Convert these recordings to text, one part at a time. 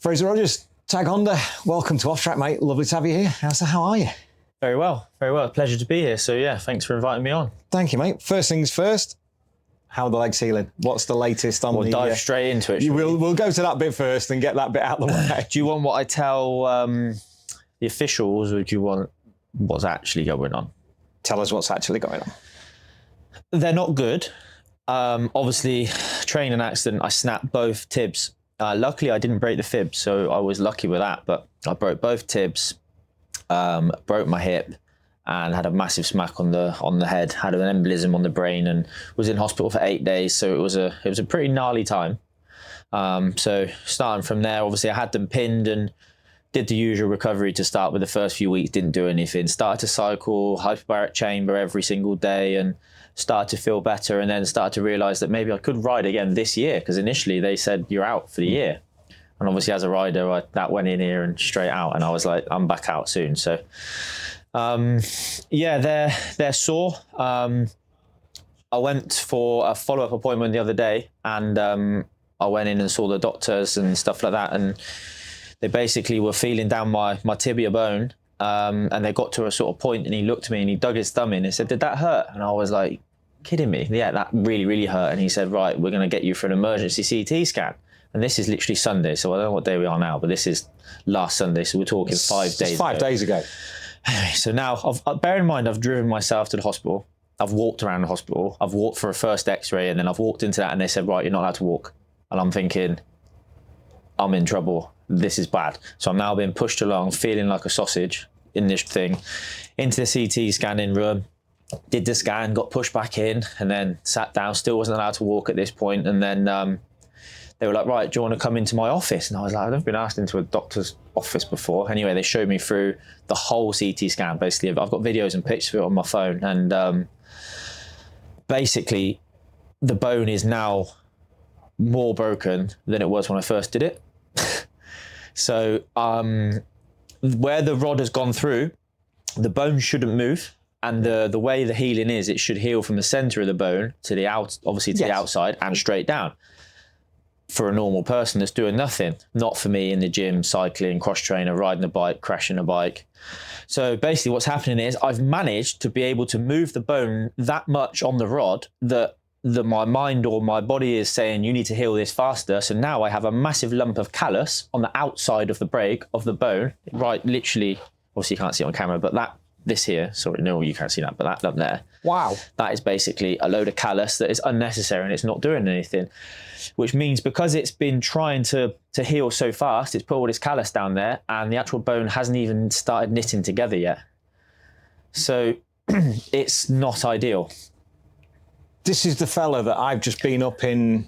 Fraser Rogers, Tag Honda, welcome to Off Track, mate. Lovely to have you here. How are you? Very well, very well. Pleasure to be here. So yeah, thanks for inviting me on. Thank you, mate. First things first, how are the legs healing? What's the latest on We'll dive straight into it. We'll go to that bit first and get that bit out of the way. Do you want what I tell the officials, or do you want what's actually going on? Tell us what's actually going on. They're not good. Obviously, training accident, I snapped both tibs. Luckily, I didn't break the fib, so I was lucky with that. But I broke both tibs, broke my hip, and had a massive smack on the head. Had an embolism on the brain, and was in hospital for 8 days. So it was a pretty gnarly time. So starting from there, obviously, I had them pinned and did the usual recovery to start with. The first few weeks didn't do anything. Started to cycle hyperbaric chamber every single day, and started to feel better, and then started to realise that maybe I could ride again this year, because initially they said you're out for the year, and obviously as a rider that went in here and straight out, and I was like, I'm back out soon. So yeah, they're sore. I went for a follow-up appointment the other day, and I went in and saw the doctors and stuff like that, and they basically were feeling down my tibia bone. And they got to a sort of point, and he looked at me and he dug his thumb in and said, "Did that hurt?" And I was like, kidding me? Yeah, that really, really hurt. And he said, "Right, we're going to get you for an emergency CT scan." And this is literally Sunday, so I don't know what day we are now, but this is last Sunday, so we're talking 5 days ago. 5 days ago. Anyway, so now, bear in mind, I've driven myself to the hospital. I've walked around the hospital. I've walked for a first x-ray, and then I've walked into that, and they said, "Right, you're not allowed to walk." And I'm thinking, I'm in trouble. This is bad. So I'm now being pushed along, feeling like a sausage in this thing, into the CT scanning room, did the scan, got pushed back in, and then sat down, still wasn't allowed to walk at this point. And then they were like, "Right, do you want to come into my office?" And I was like, I've never been asked into a doctor's office before. Anyway, they showed me through the whole CT scan, basically. I've got videos and pictures of it on my phone. And basically, the bone is now more broken than it was when I first did it. So where the rod has gone through, the bone shouldn't move. And the way the healing is, it should heal from the center of the bone to the the outside and straight down. For a normal person that's doing nothing, not for me in the gym, cycling, cross trainer, riding a bike, crashing a bike. So basically what's happening is I've managed to be able to move the bone that much on the rod that my mind or my body is saying you need to heal this faster. So now I have a massive lump of callus on the outside of the break of the bone, right, literally, obviously you can't see it on camera, but this here, sorry, no, you can't see that, but that up there. Wow. That is basically a load of callus that is unnecessary, and it's not doing anything, which means because it's been trying to heal so fast, it's put all this callus down there, and the actual bone hasn't even started knitting together yet. So it's not ideal. This is the fella that I've just been up in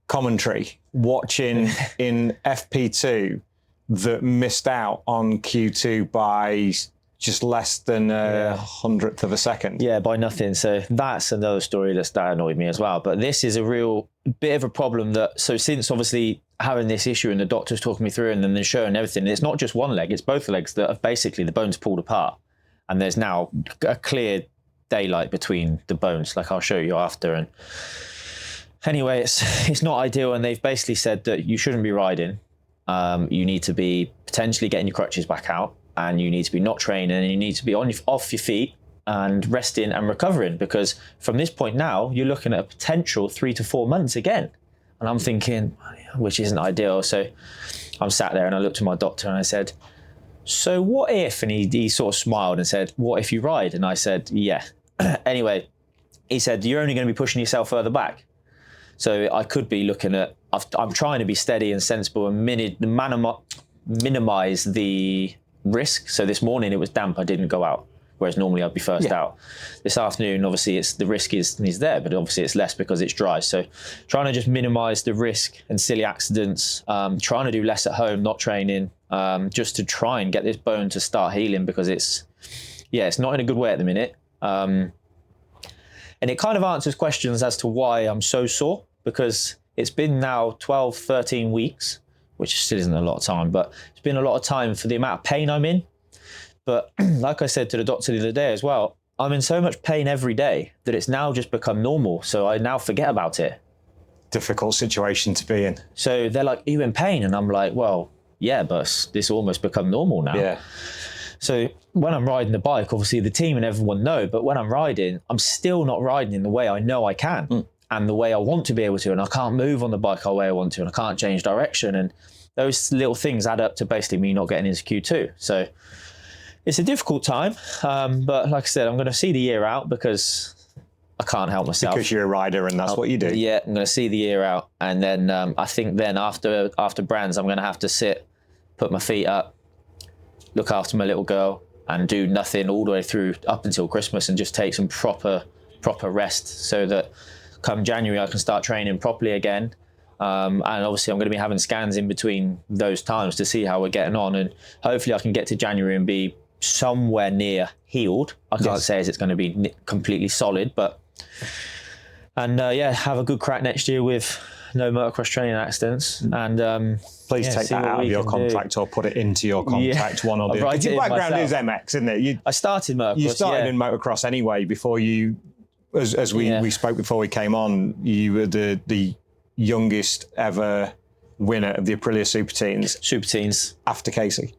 commentary watching in FP2 that missed out on Q2 by just less than a hundredth of a second. Yeah, by nothing. So that's another story that annoyed me as well. But this is a real bit of a problem so since obviously having this issue and the doctor's talking me through and then they're showing everything, it's not just one leg, it's both legs that have basically the bones pulled apart. And there's now a clear daylight between the bones, like I'll show you after. And anyway, it's not ideal, and they've basically said that you shouldn't be riding. You need to be potentially getting your crutches back out, and you need to be not training, and you need to be off your feet and resting and recovering, because from this point now you're looking at a potential 3 to 4 months again. And I'm thinking, which isn't ideal. So I'm sat there and I looked at my doctor and I said, "So what if?" And he sort of smiled and said, "What if you ride?" And I said, "Yeah." Anyway, he said, "You're only going to be pushing yourself further back." So I could be looking at, I'm trying to be steady and sensible and minimize the risk. So this morning it was damp, I didn't go out, whereas normally I'd be first out. This afternoon, obviously the risk is there, but obviously it's less because it's dry. So trying to just minimize the risk and silly accidents, trying to do less at home, not training, just to try and get this bone to start healing, because it's not in a good way at the minute. And it kind of answers questions as to why I'm so sore, because it's been now 12, 13 weeks, which still isn't a lot of time, but it's been a lot of time for the amount of pain I'm in. But like I said to the doctor the other day as well, I'm in so much pain every day that it's now just become normal. So I now forget about it. Difficult situation to be in. So they're like, "Are you in pain?" And I'm like, "Well, yeah, but this almost become normal now. Yeah. So when I'm riding the bike, obviously the team and everyone know, but when I'm riding, I'm still not riding in the way I know I can and the way I want to be able to. And I can't move on the bike the way I want to, and I can't change direction. And those little things add up to basically me not getting into Q2. So it's a difficult time. But like I said, I'm going to see the year out because I can't help myself. Because you're a rider and that's what you do. Yeah, I'm going to see the year out. And then I think then after Brands, I'm going to have to sit, put my feet up, look after my little girl, and do nothing all the way through up until Christmas, and just take some proper rest so that come January I can start training properly again. And obviously I'm going to be having scans in between those times to see how we're getting on, and hopefully I can get to January and be somewhere near healed. I can't say as it's going to be completely solid, but have a good crack next year with no motocross training accidents. And please take that out of your contract or put it into your contract, one or the other. Your background is MX, isn't it? I started motocross. You started in motocross anyway before you, as we spoke before we came on, you were the youngest ever winner of the Aprilia Super Teens after Casey.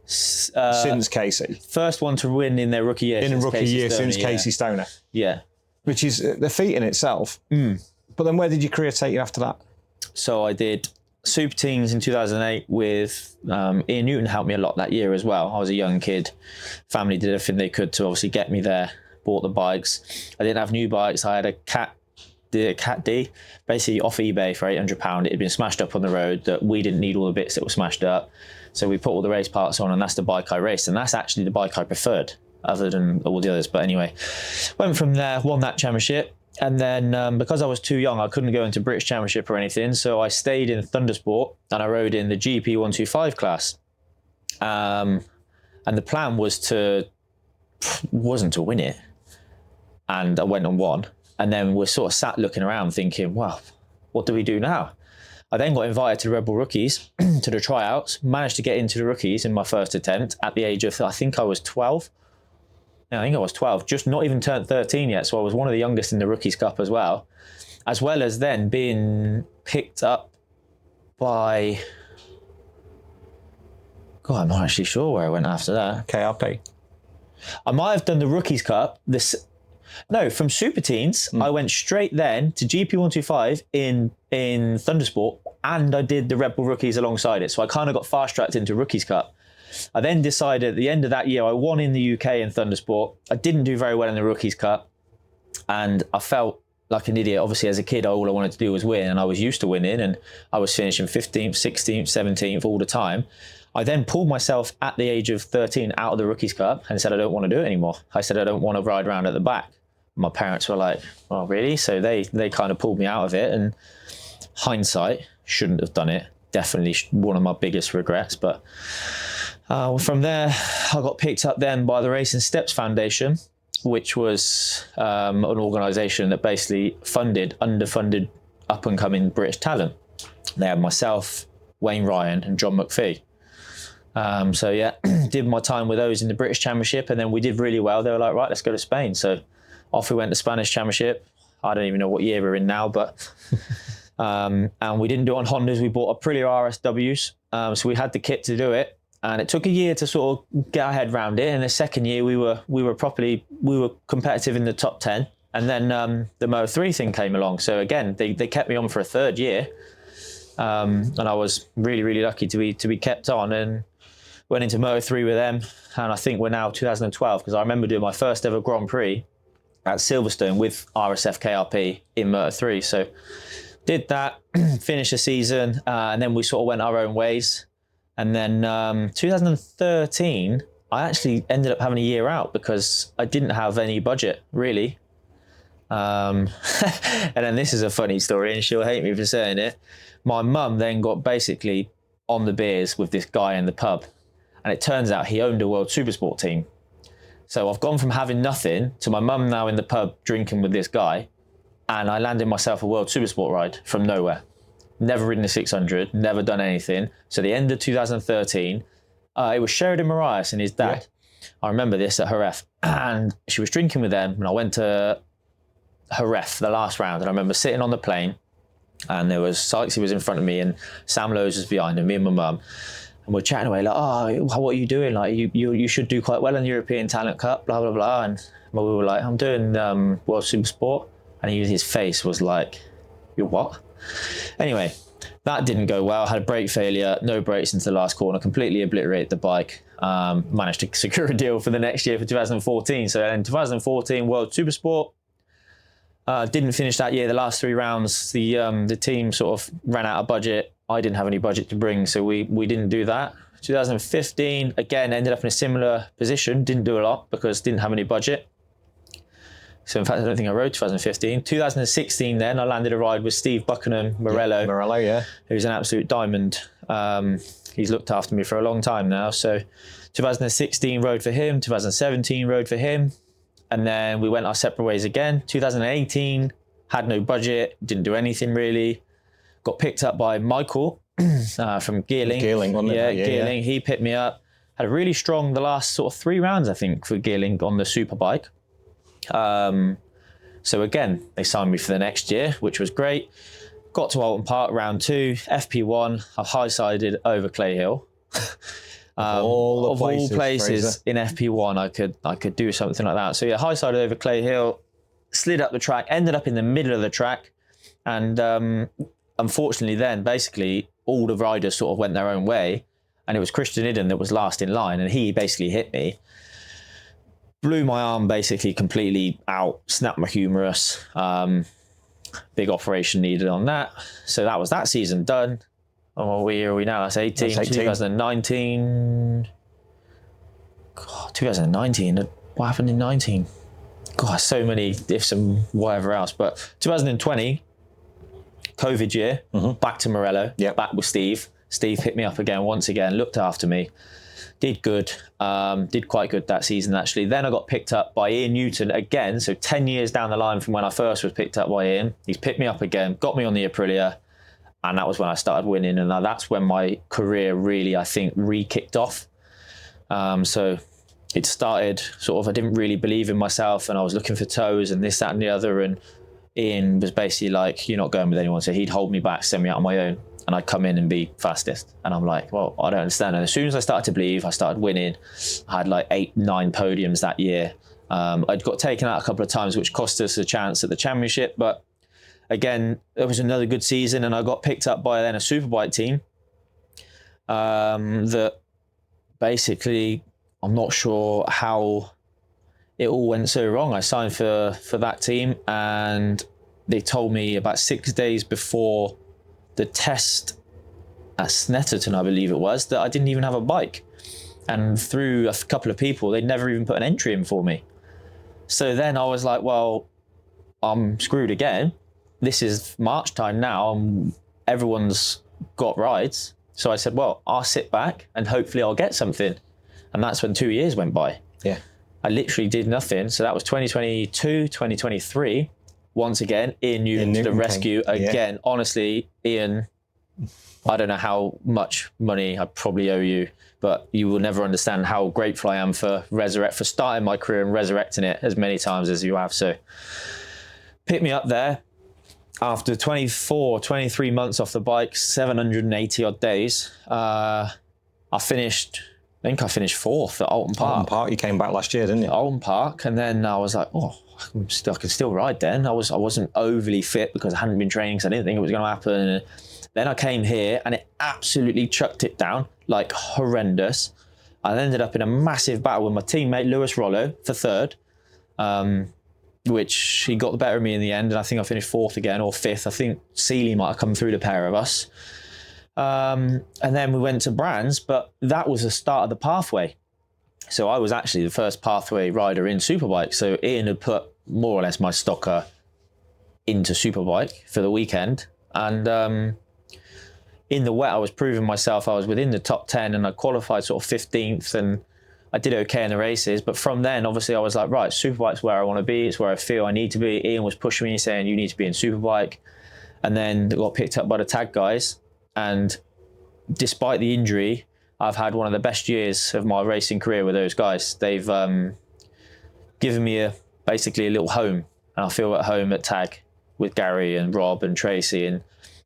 Since Casey. First one to win in their rookie year. Since Casey Stoner. Yeah. Which is the feat in itself. But then where did your career take you after that? So I did Super Teens in 2008 with Ian Newton helped me a lot that year as well. I was a young kid. Family did everything they could to obviously get me there, bought the bikes. I didn't have new bikes. I had a Cat D, basically off eBay for £800. It had been smashed up on the road that we didn't need all the bits that were smashed up. So we put all the race parts on, and that's the bike I raced. And that's actually the bike I preferred other than all the others. But anyway, went from there, won that championship. And then because I was too young, I couldn't go into British Championship or anything. So I stayed in Thundersport and I rode in the GP 125 class. And the plan wasn't to win it. And I went and won. And then we're sort of sat looking around thinking, well, what do we do now? I then got invited to the Red Bull Rookies, to the tryouts, managed to get into the Rookies in my first attempt at the age of, I think I was 12. I think I was 12, just not even turned 13 yet. So I was one of the youngest in the Rookies Cup as well as then being picked up by, God, I'm not actually sure where I went after that. KRP. I might have done the Rookies Cup. From Super Teens, I went straight then to GP 125 in Thundersport, and I did the Red Bull Rookies alongside it. So I kind of got fast-tracked into Rookies Cup. I then decided at the end of that year, I won in the UK in Thundersport. I didn't do very well in the Rookies Cup, and I felt like an idiot. Obviously, as a kid, all I wanted to do was win, and I was used to winning, and I was finishing 15th, 16th, 17th all the time. I then pulled myself at the age of 13 out of the Rookies Cup and said, I don't want to do it anymore. I said, I don't want to ride around at the back. My parents were like, oh, really? So they kind of pulled me out of it, and hindsight, shouldn't have done it. Definitely one of my biggest regrets. But from there, I got picked up then by the Racing Steps Foundation, which was an organisation that basically underfunded up-and-coming British talent. They had myself, Wayne Ryan and John McPhee. Did my time with those in the British Championship, and then we did really well. They were like, right, let's go to Spain. So off we went to Spanish Championship. I don't even know what year we're in now, but and we didn't do it on Hondas. We bought Aprilia RSWs, so we had the kit to do it, and it took a year to sort of get our head around it. And the second year, we were competitive in the top 10, and then the Moto3 thing came along. So again, they kept me on for a third year, and I was really, really lucky to be kept on, and went into Moto3 with them. And I think we're now 2012, because I remember doing my first ever Grand Prix at Silverstone with RSF KRP in Moto3. So did that, finished the season, and then we sort of went our own ways. And then 2013, I actually ended up having a year out because I didn't have any budget, really. And then this is a funny story, and she'll hate me for saying it. My mum then got basically on the beers with this guy in the pub, and it turns out he owned a World Supersport team. So I've gone from having nothing to my mum now in the pub drinking with this guy, and I landed myself a World Supersport ride from nowhere. Never ridden a 600, never done anything. So the end of 2013, it was Sheridan Marias and his dad. Yeah. I remember this at Jerez, and she was drinking with them, and I went to Jerez, the last round, and I remember sitting on the plane, And there was Sykes, he was in front of me, and Sam Lowe's was behind him, me and my mum. And we're chatting away like, oh, what are you doing? Like, you should do quite well in the European Talent Cup, blah, blah, blah. And we were like, I'm doing World Supersport. And his face was like, you're what? Anyway, that didn't go well. Had a brake failure, no brakes into the last corner, completely obliterated the bike. Managed to secure a deal for the next year for 2014. So in 2014, World Supersport. Didn't finish that year. The last 3 rounds, the team sort of ran out of budget. I didn't have any budget to bring, so we didn't do that. 2015, again, ended up in a similar position. Didn't do a lot because didn't have any budget. So in fact, I don't think I rode 2015. 2016 then, I landed a ride with Steve Buchanan Morello. Yeah, Morello, yeah. Who's an absolute diamond. He's looked after me for a long time now. So 2016 rode for him, 2017 rode for him. And then we went our separate ways again. 2018, had no budget, didn't do anything really. Got picked up by Michael from Geerling. Geerling, wasn't it? Yeah, Geerling. He picked me up. Had a really strong, the last sort of 3 rounds, I think, for Geerling on the Superbike. So again, they signed me for the next year, which was great. Got to Alton Park, round 2, FP1. I high-sided over Clay Hill. Of all places in FP1, I could do something like that. So yeah, high-sided over Clay Hill, slid up the track, ended up in the middle of the track. And unfortunately then, basically, all the riders sort of went their own way. And it was Christian Idden that was last in line. And he basically hit me. Blew my arm basically completely out, snapped my humerus. Big operation needed on that. So that was that season done. Oh, what year are we now? That's 18. 2019. God, 2019. What happened in 19? God, so many ifs and whatever else. But 2020, COVID year, back to Morello, back with Steve. Steve hit me up again, once again, looked after me. Did good, did quite good that season actually. Then I got picked up by Ian Newton again, so 10 years down the line from when I first was picked up by Ian. He's picked me up again, got me on the Aprilia, and that was when I started winning, and that's when my career really, I think, re-kicked off. So it started sort of, I didn't really believe in myself, and I was looking for toes and this, that, and the other, and Ian was basically like, you're not going with anyone, so he'd hold me back, send me out on my own. And I'd come in and be fastest. And I'm like, well, I don't understand. And as soon as I started to believe, I started winning. I had like 8, 9 podiums that year. I'd got taken out a couple of times, which cost us a chance at the championship. But again, it was another good season. And I got picked up by then a Superbike team that basically, I'm not sure how it all went so wrong. I signed for that team, and they told me about 6 days before the test at Snetterton, I believe it was, that I didn't even have a bike. And through a couple of people, they'd never even put an entry in for me. So then I was like, well, I'm screwed again. This is March time now, and everyone's got rides. So I said, well, I'll sit back and hopefully I'll get something. And that's when 2 years went by. Yeah. I literally did nothing. So that was 2022, 2023. Once again, Ian Newton to the rescue again. Yeah. Honestly, Ian, I don't know how much money I probably owe you, but you will never understand how grateful I am for starting my career and resurrecting it as many times as you have. So pick me up there after 24, 23 months off the bike, 780 odd days. I finished 4th at Alton Park. Alton Park, you came back last year, didn't you? Alton Park, and then I was like, oh, I can still ride then. I wasn't overly fit because I hadn't been training, because I didn't think it was going to happen. And then I came here and it absolutely chucked it down, like horrendous. I ended up in a massive battle with my teammate Lewis Rollo for 3rd, which he got the better of me in the end, and I think I finished 4th again, or 5th. I think Seeley might have come through the pair of us. And then we went to Brands, but that was the start of the pathway. So I was actually the first pathway rider in Superbike. So Ian had put more or less my stocker into Superbike for the weekend. And in the wet, I was proving myself. I was within the top 10 and I qualified sort of 15th, and I did okay in the races. But from then, obviously, I was like, right, Superbike's where I want to be. It's where I feel I need to be. Ian was pushing me, saying, you need to be in Superbike. And then got picked up by the tag guys. And despite the injury, I've had one of the best years of my racing career with those guys. They've given me basically a little home, and I feel at home at tag. with Gary and Rob and Tracy, and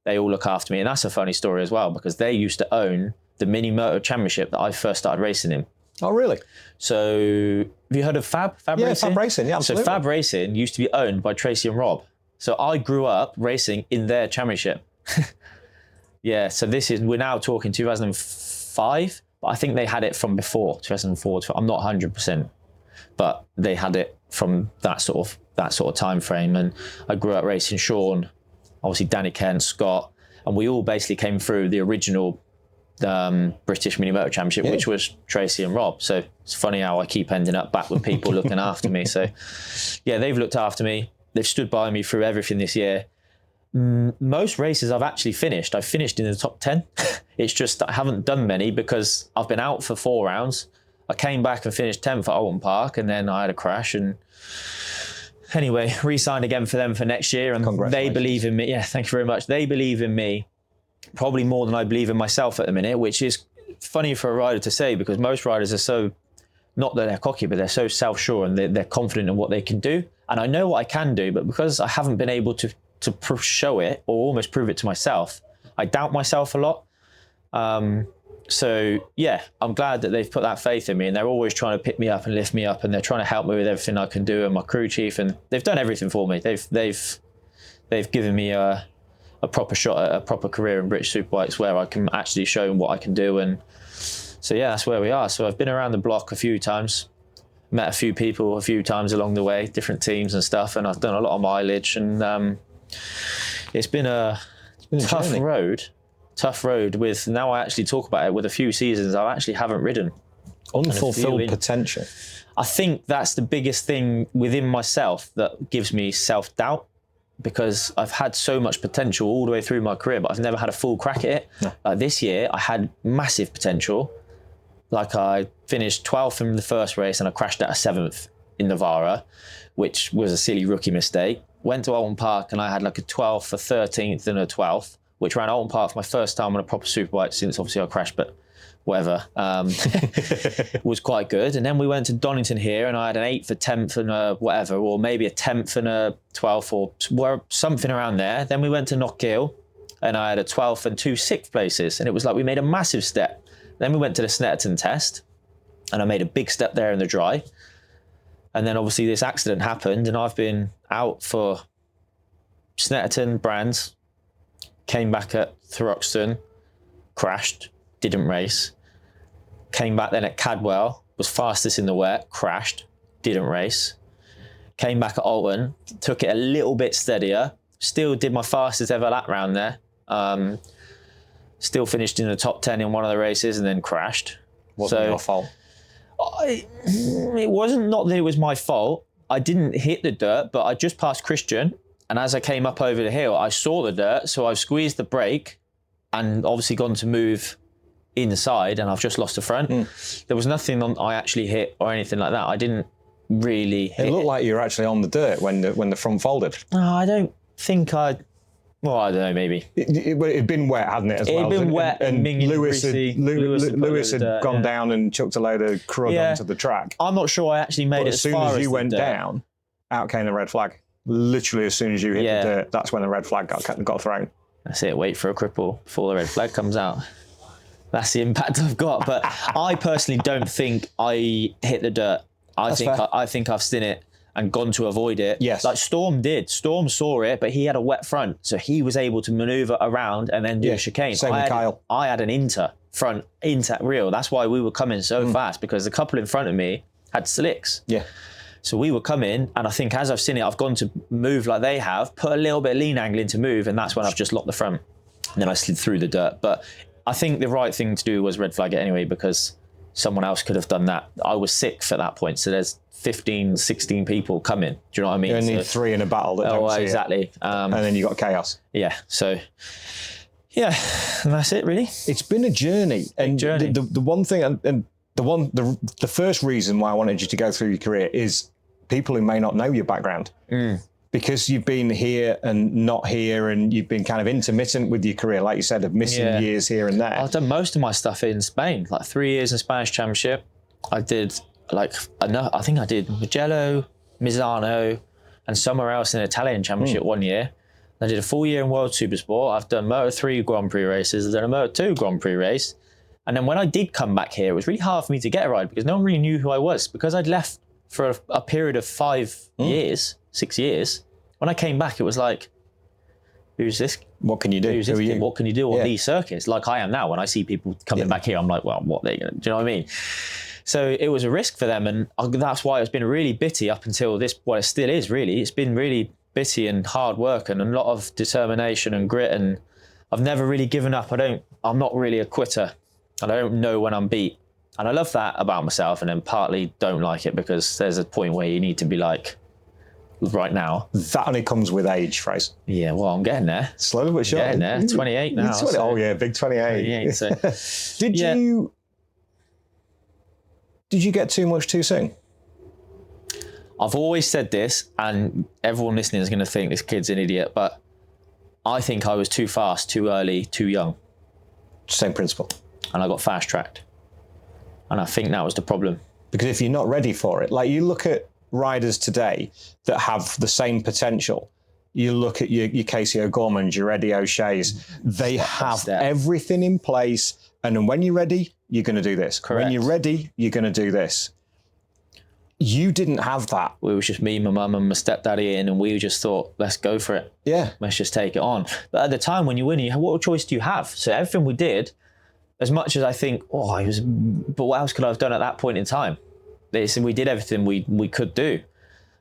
they all look after me. And that's a funny story as well, because they used to own the Mini Moto Championship that I first started racing in. Oh, really? So have you heard of Fab Racing? Yeah, Fab Racing, yeah, absolutely. So Fab Racing used to be owned by Tracy and Rob. So I grew up racing in their championship. Yeah, so we're now talking 2005, but I think they had it from before, 2004. I'm not 100%, but they had it from that sort of time frame. And I grew up racing Sean, obviously Danny Kent, Scott, and we all basically came through the original British Mini Moto Championship, which was Tracy and Rob. So it's funny how I keep ending up back with people looking after me. So yeah, they've looked after me. They've stood by me through everything this year. Most races I've actually finished. I've finished in the top 10. It's just I haven't done many because I've been out for 4 rounds. I came back and finished 10th at Alton Park, and then I had a crash. And anyway, re-signed again for them for next year. And they believe in me. Yeah, thank you very much. They believe in me probably more than I believe in myself at the minute, which is funny for a rider to say, because most riders are so, not that they're cocky, but they're so self-sure and they're confident in what they can do. And I know what I can do, but because I haven't been able to show it or almost prove it to myself, I doubt myself a lot. So yeah, I'm glad that they've put that faith in me, and they're always trying to pick me up and lift me up, and they're trying to help me with everything I can do, and my crew chief, and they've done everything for me. They've given me a proper shot at a proper career in British Superbikes where I can actually show them what I can do. And so yeah, that's where we are. So I've been around the block a few times, met a few people a few times along the way, different teams and stuff, and I've done a lot of mileage, and it's been a tough road with, now I actually talk about it, with a few seasons I actually haven't ridden. Unfulfilled potential. I think that's the biggest thing within myself that gives me self-doubt, because I've had so much potential all the way through my career, but I've never had a full crack at it. No. Like this year, I had massive potential. Like I finished 12th in the first race and I crashed at a 7th in Navarra, which was a silly rookie mistake. Went to Alton Park and I had like a 12th, a 13th and a 12th, which ran Alton Park for my first time on a proper superbike since obviously I crashed, but whatever. Was quite good. And then we went to Donington here and I had an 8th, a 10th and a whatever, or maybe a 10th and a 12th or something around there. Then we went to Knockhill and I had a 12th and 2 6th places. And it was like we made a massive step. Then we went to the Snetterton test and I made a big step there in the dry. And then obviously this accident happened and I've been out for Snetterton, Brands, came back at Thruxton, crashed, didn't race. Came back then at Cadwell, was fastest in the wet, crashed, didn't race. Came back at Alton, took it a little bit steadier, still did my fastest ever lap round there. Still finished in the top 10 in one of the races and then crashed. Wasn't your fault? It wasn't, not that it was my fault. I didn't hit the dirt, but I just passed Christian. And as I came up over the hill, I saw the dirt. So I squeezed the brake and obviously gone to move inside and I've just lost the front. There was nothing I actually hit or anything like that. I didn't really hit. It looked like you were actually on the dirt when the front folded. No, I don't think I don't know, maybe. It'd been wet, hadn't it, as well? It'd been wet and Lewis had gone down and chucked a load of crud onto the track. I'm not sure I actually made it as far as you went down, out came the red flag. Literally as soon as you hit the dirt, that's when the red flag got thrown. That's it, wait for a cripple before the red flag comes out. That's the impact I've got. But I personally don't think I hit the dirt. I think I've seen it and gone to avoid it. Yes. Like Storm did. Storm saw it, but he had a wet front. So he was able to maneuver around and then do a chicane. Same with Kyle. I had an inter real. That's why we were coming so fast, because the couple in front of me had slicks. Yeah. So we were coming, and I think as I've seen it, I've gone to move like they have, put a little bit of lean angle in to move, and that's when I've just locked the front. And then I slid through the dirt. But I think the right thing to do was red flag it anyway, because someone else could have done that. I was 6th at that point, so there's 15, 16 people coming. Do you know what I mean? You only need 3 in a battle that don't see exactly. it. And then you got chaos. Yeah, so... yeah, and that's it, really. It's been a journey. The one thing, and the first reason why I wanted you to go through your career is people who may not know your background. Because you've been here and not here, and you've been kind of intermittent with your career, like you said, of missing years here and there. I've done most of my stuff in Spain, like 3 years in Spanish Championship. I did I think I did Mugello, Misano, and somewhere else in Italian Championship 1 year. I did a full year in World Supersport. I've done Moto 3 Grand Prix races. I've done a Moto 2 Grand Prix race. And then when I did come back here, it was really hard for me to get a ride because no one really knew who I was. Because I'd left for a period of 6 years. When I came back, it was like, who's this? What can you do? What can you do on these circuits? Like I am now. When I see people coming back here, I'm like, well, what are they going to do? You know what I mean? So it was a risk for them. And that's why it's been really bitty up until this, well, it still is really. It's been really bitty and hard work and a lot of determination and grit. And I've never really given up. I'm not really a quitter. And I don't know when I'm beat. And I love that about myself, and then partly don't like it because there's a point where you need to be like, right now. That only comes with age, Fraser. Yeah, well, I'm getting there. Slowly but surely. Getting there. 28 now. Oh yeah, big 28. 28 so. Did you get too much too soon? I've always said this, and everyone listening is going to think this kid's an idiot, but I think I was too fast, too early, too young. Same principle. And I got fast-tracked. And I think that was the problem. Because if you're not ready for it, like you look at riders today that have the same potential, you look at your Casey O'Gormans, your Eddie O'Shea's, they have everything in place. And then when you're ready, you're going to do this. Correct. When you're ready, you're going to do this. You didn't have that. It was just me, my mum and my stepdaddy in, and we just thought, let's go for it. Yeah. Let's just take it on. But at the time when you're winning, what choice do you have? So everything we did, as much as I think, but what else could I have done at that point in time? We did everything we could do.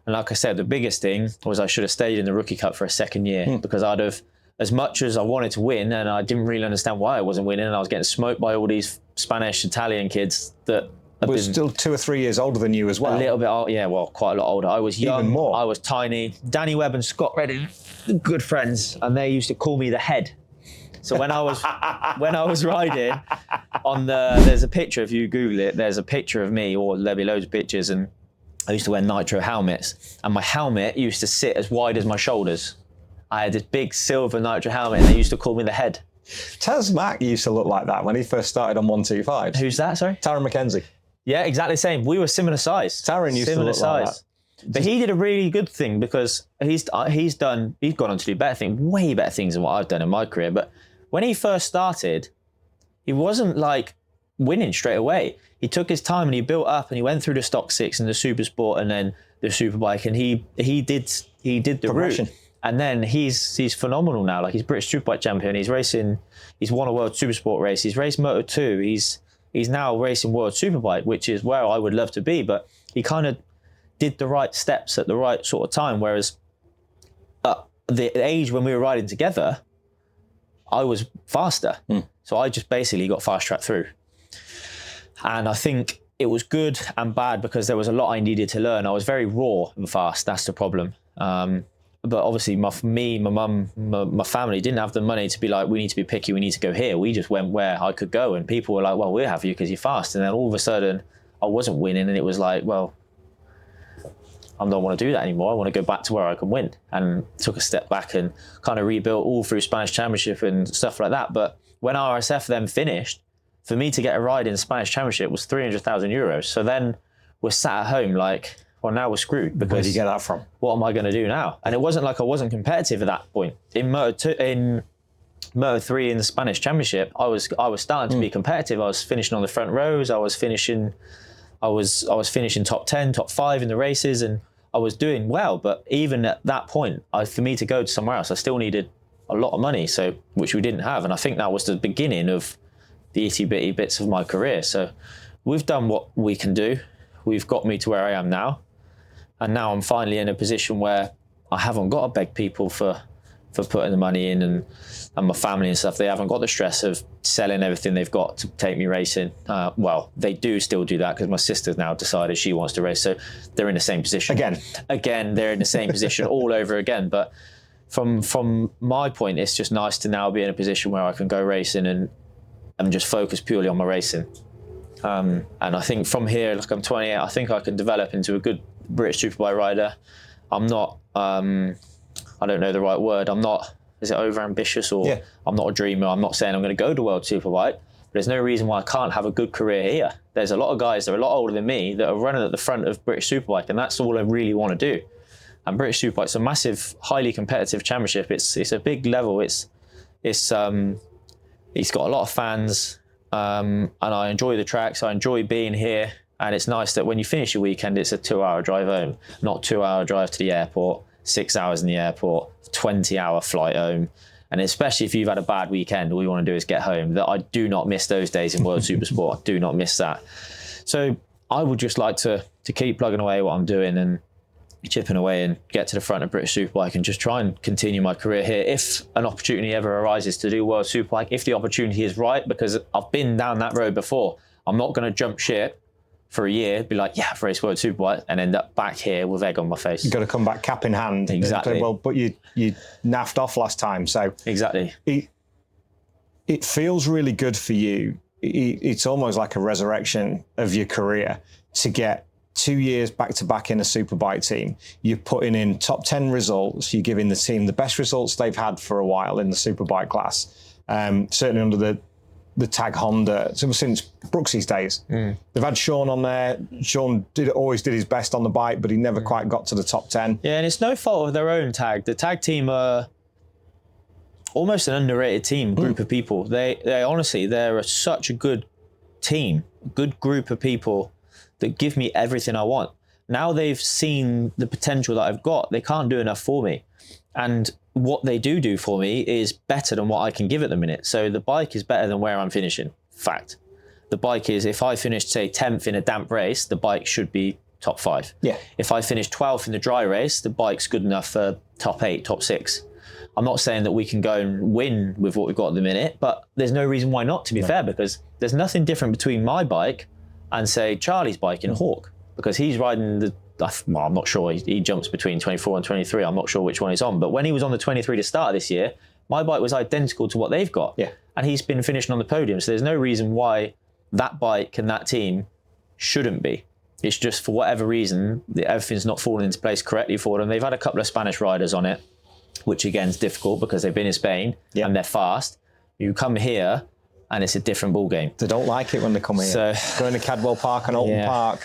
And like I said, the biggest thing was I should have stayed in the Rookie Cup for a second year because I'd have, as much as I wanted to win, and I didn't really understand why I wasn't winning, and I was getting smoked by all these Spanish, Italian kids that were still 2 or 3 years older than you as well. A little bit, yeah, well, quite a lot older. I was young, even more. I was tiny. Danny Webb and Scott Redding, good friends, and they used to call me the head. So when I was riding on there's a picture, if you Google it, there's a picture of me, or there'll be loads of pictures, and I used to wear nitro helmets, and my helmet used to sit as wide as my shoulders. I had this big silver nitro helmet, and they used to call me the head. Taz Mack used to look like that when he first started on 125. Who's that, sorry? Taron McKenzie. Yeah, exactly the same. We were similar size. Taron used to look like that. But he did a really good thing because he's gone on to do better things, way better things than what I've done in my career. But when he first started, he wasn't like winning straight away. He took his time and he built up and he went through the stock 6 and the super sport and then the superbike, and he did the route. And then he's phenomenal now. Like, he's British Superbike champion. He's won a World Supersport race. He's raced Moto 2. He's now racing World Superbike, which is where I would love to be. But he kind of did the right steps at the right sort of time. Whereas at the age when we were riding together, I was faster. So I just basically got fast tracked through. And I think it was good and bad because there was a lot I needed to learn. I was very raw and fast. That's the problem. But obviously my mum, my family didn't have the money to be like, we need to be picky, we need to go here. We just went where I could go, and people were like, well, we'll have you because you're fast. And then all of a sudden I wasn't winning, and it was like, well, I don't want to do that anymore. I want to go back to where I can win. And took a step back and kind of rebuilt all through Spanish Championship and stuff like that. But when RSF then finished, for me to get a ride in Spanish Championship was 300,000 euros. So then we're sat at home like, well, now we're screwed because where do you get that from? What am I going to do now? And it wasn't like I wasn't competitive at that point. In Moto 3 in the Spanish Championship, I was starting to be competitive. I was finishing on the front rows. I was finishing top 10, top 5 in the races, and I was doing well. But even at that point, for me to go to somewhere else, I still needed a lot of money, which we didn't have. And I think that was the beginning of the itty bitty bits of my career. So we've done what we can do. We've got me to where I am now. And now I'm finally in a position where I haven't got to beg people for putting the money in, and my family and stuff. They haven't got the stress of selling everything they've got to take me racing. Well, they do still do that because my sister's now decided she wants to race. So they're in the same position. Again, they're in the same position all over again. But from my point, it's just nice to now be in a position where I can go racing and just focus purely on my racing. And I think from here, like, I'm 28, I think I can develop into a good British Superbike rider. I'm not, I don't know the right word. I'm not, is it over ambitious, or I'm not a dreamer. I'm not saying I'm going to go to World Superbike, but there's no reason why I can't have a good career here. There's a lot of guys that are a lot older than me that are running at the front of British Superbike, and that's all I really want to do. And British Superbike's a massive, highly competitive championship. It's a big level. It's got a lot of fans, and I enjoy the tracks. I enjoy being here, and it's nice that when you finish your weekend, it's a 2-hour drive home, not 2-hour drive to the airport, 6 hours in the airport, 20-hour flight home. And especially if you've had a bad weekend, all you want to do is get home. That I do not miss those days in World Supersport. I do not miss that. So I would just like to keep plugging away what I'm doing and chipping away and get to the front of British Superbike and just try and continue my career here. If an opportunity ever arises to do World Superbike, if the opportunity is right, because I've been down that road before, I'm not going to jump ship for a year, be like, yeah, I've raced World Superbike, and end up back here with egg on my face. You've got to come back cap in hand. Exactly. Well, but you naffed off last time, so exactly. It feels really good for you. It's almost like a resurrection of your career to get 2 years back to back in a Superbike team. You're putting in top 10 results. You're giving the team the best results they've had for a while in the Superbike class. Certainly under the tag Honda since Brooksy's days. They've had Sean on there. Sean always did his best on the bike, but he never quite got to the top 10. Yeah, and it's no fault of their own tag. The tag team are almost an underrated team, group of people. They honestly, they're such a good team, good group of people that give me everything I want. Now they've seen the potential that I've got, they can't do enough for me. And what they do for me is better than what I can give at the minute. So the bike is better than where I'm finishing. Fact. The bike is, if I finished, say, 10th in a damp race, the bike should be top 5. Yeah. If I finish 12th in the dry race, the bike's good enough for top 8, top 6. I'm not saying that we can go and win with what we've got at the minute, but there's no reason why not, to be fair, because there's nothing different between my bike and, say, Charlie's bike in Hawk, because he's riding the, well, I'm not sure, he jumps between 24 and 23, I'm not sure which one he's on, but when he was on the 23 to start this year, my bike was identical to what they've got. Yeah. And he's been finishing on the podium, so there's no reason why that bike and that team shouldn't be. It's just for whatever reason, everything's not falling into place correctly for them. They've had a couple of Spanish riders on it, which again is difficult because they've been in Spain and they're fast. You come here and it's a different ball game. They don't like it when they come here. So, going to Cadwell Park and Alton Park.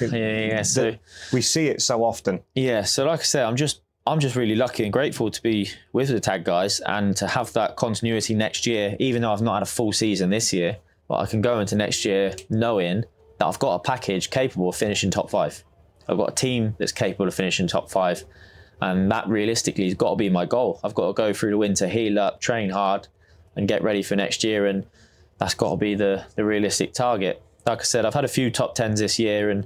So we see it so often. Yeah. So like I said, I'm just really lucky and grateful to be with the tag guys and to have that continuity next year, even though I've not had a full season this year. But I can go into next year knowing that I've got a package capable of finishing top 5. I've got a team that's capable of finishing top 5. And that realistically has got to be my goal. I've got to go through the winter, heal up, train hard, and get ready for next year. And that's got to be the realistic target. Like I said, I've had a few top 10s this year, and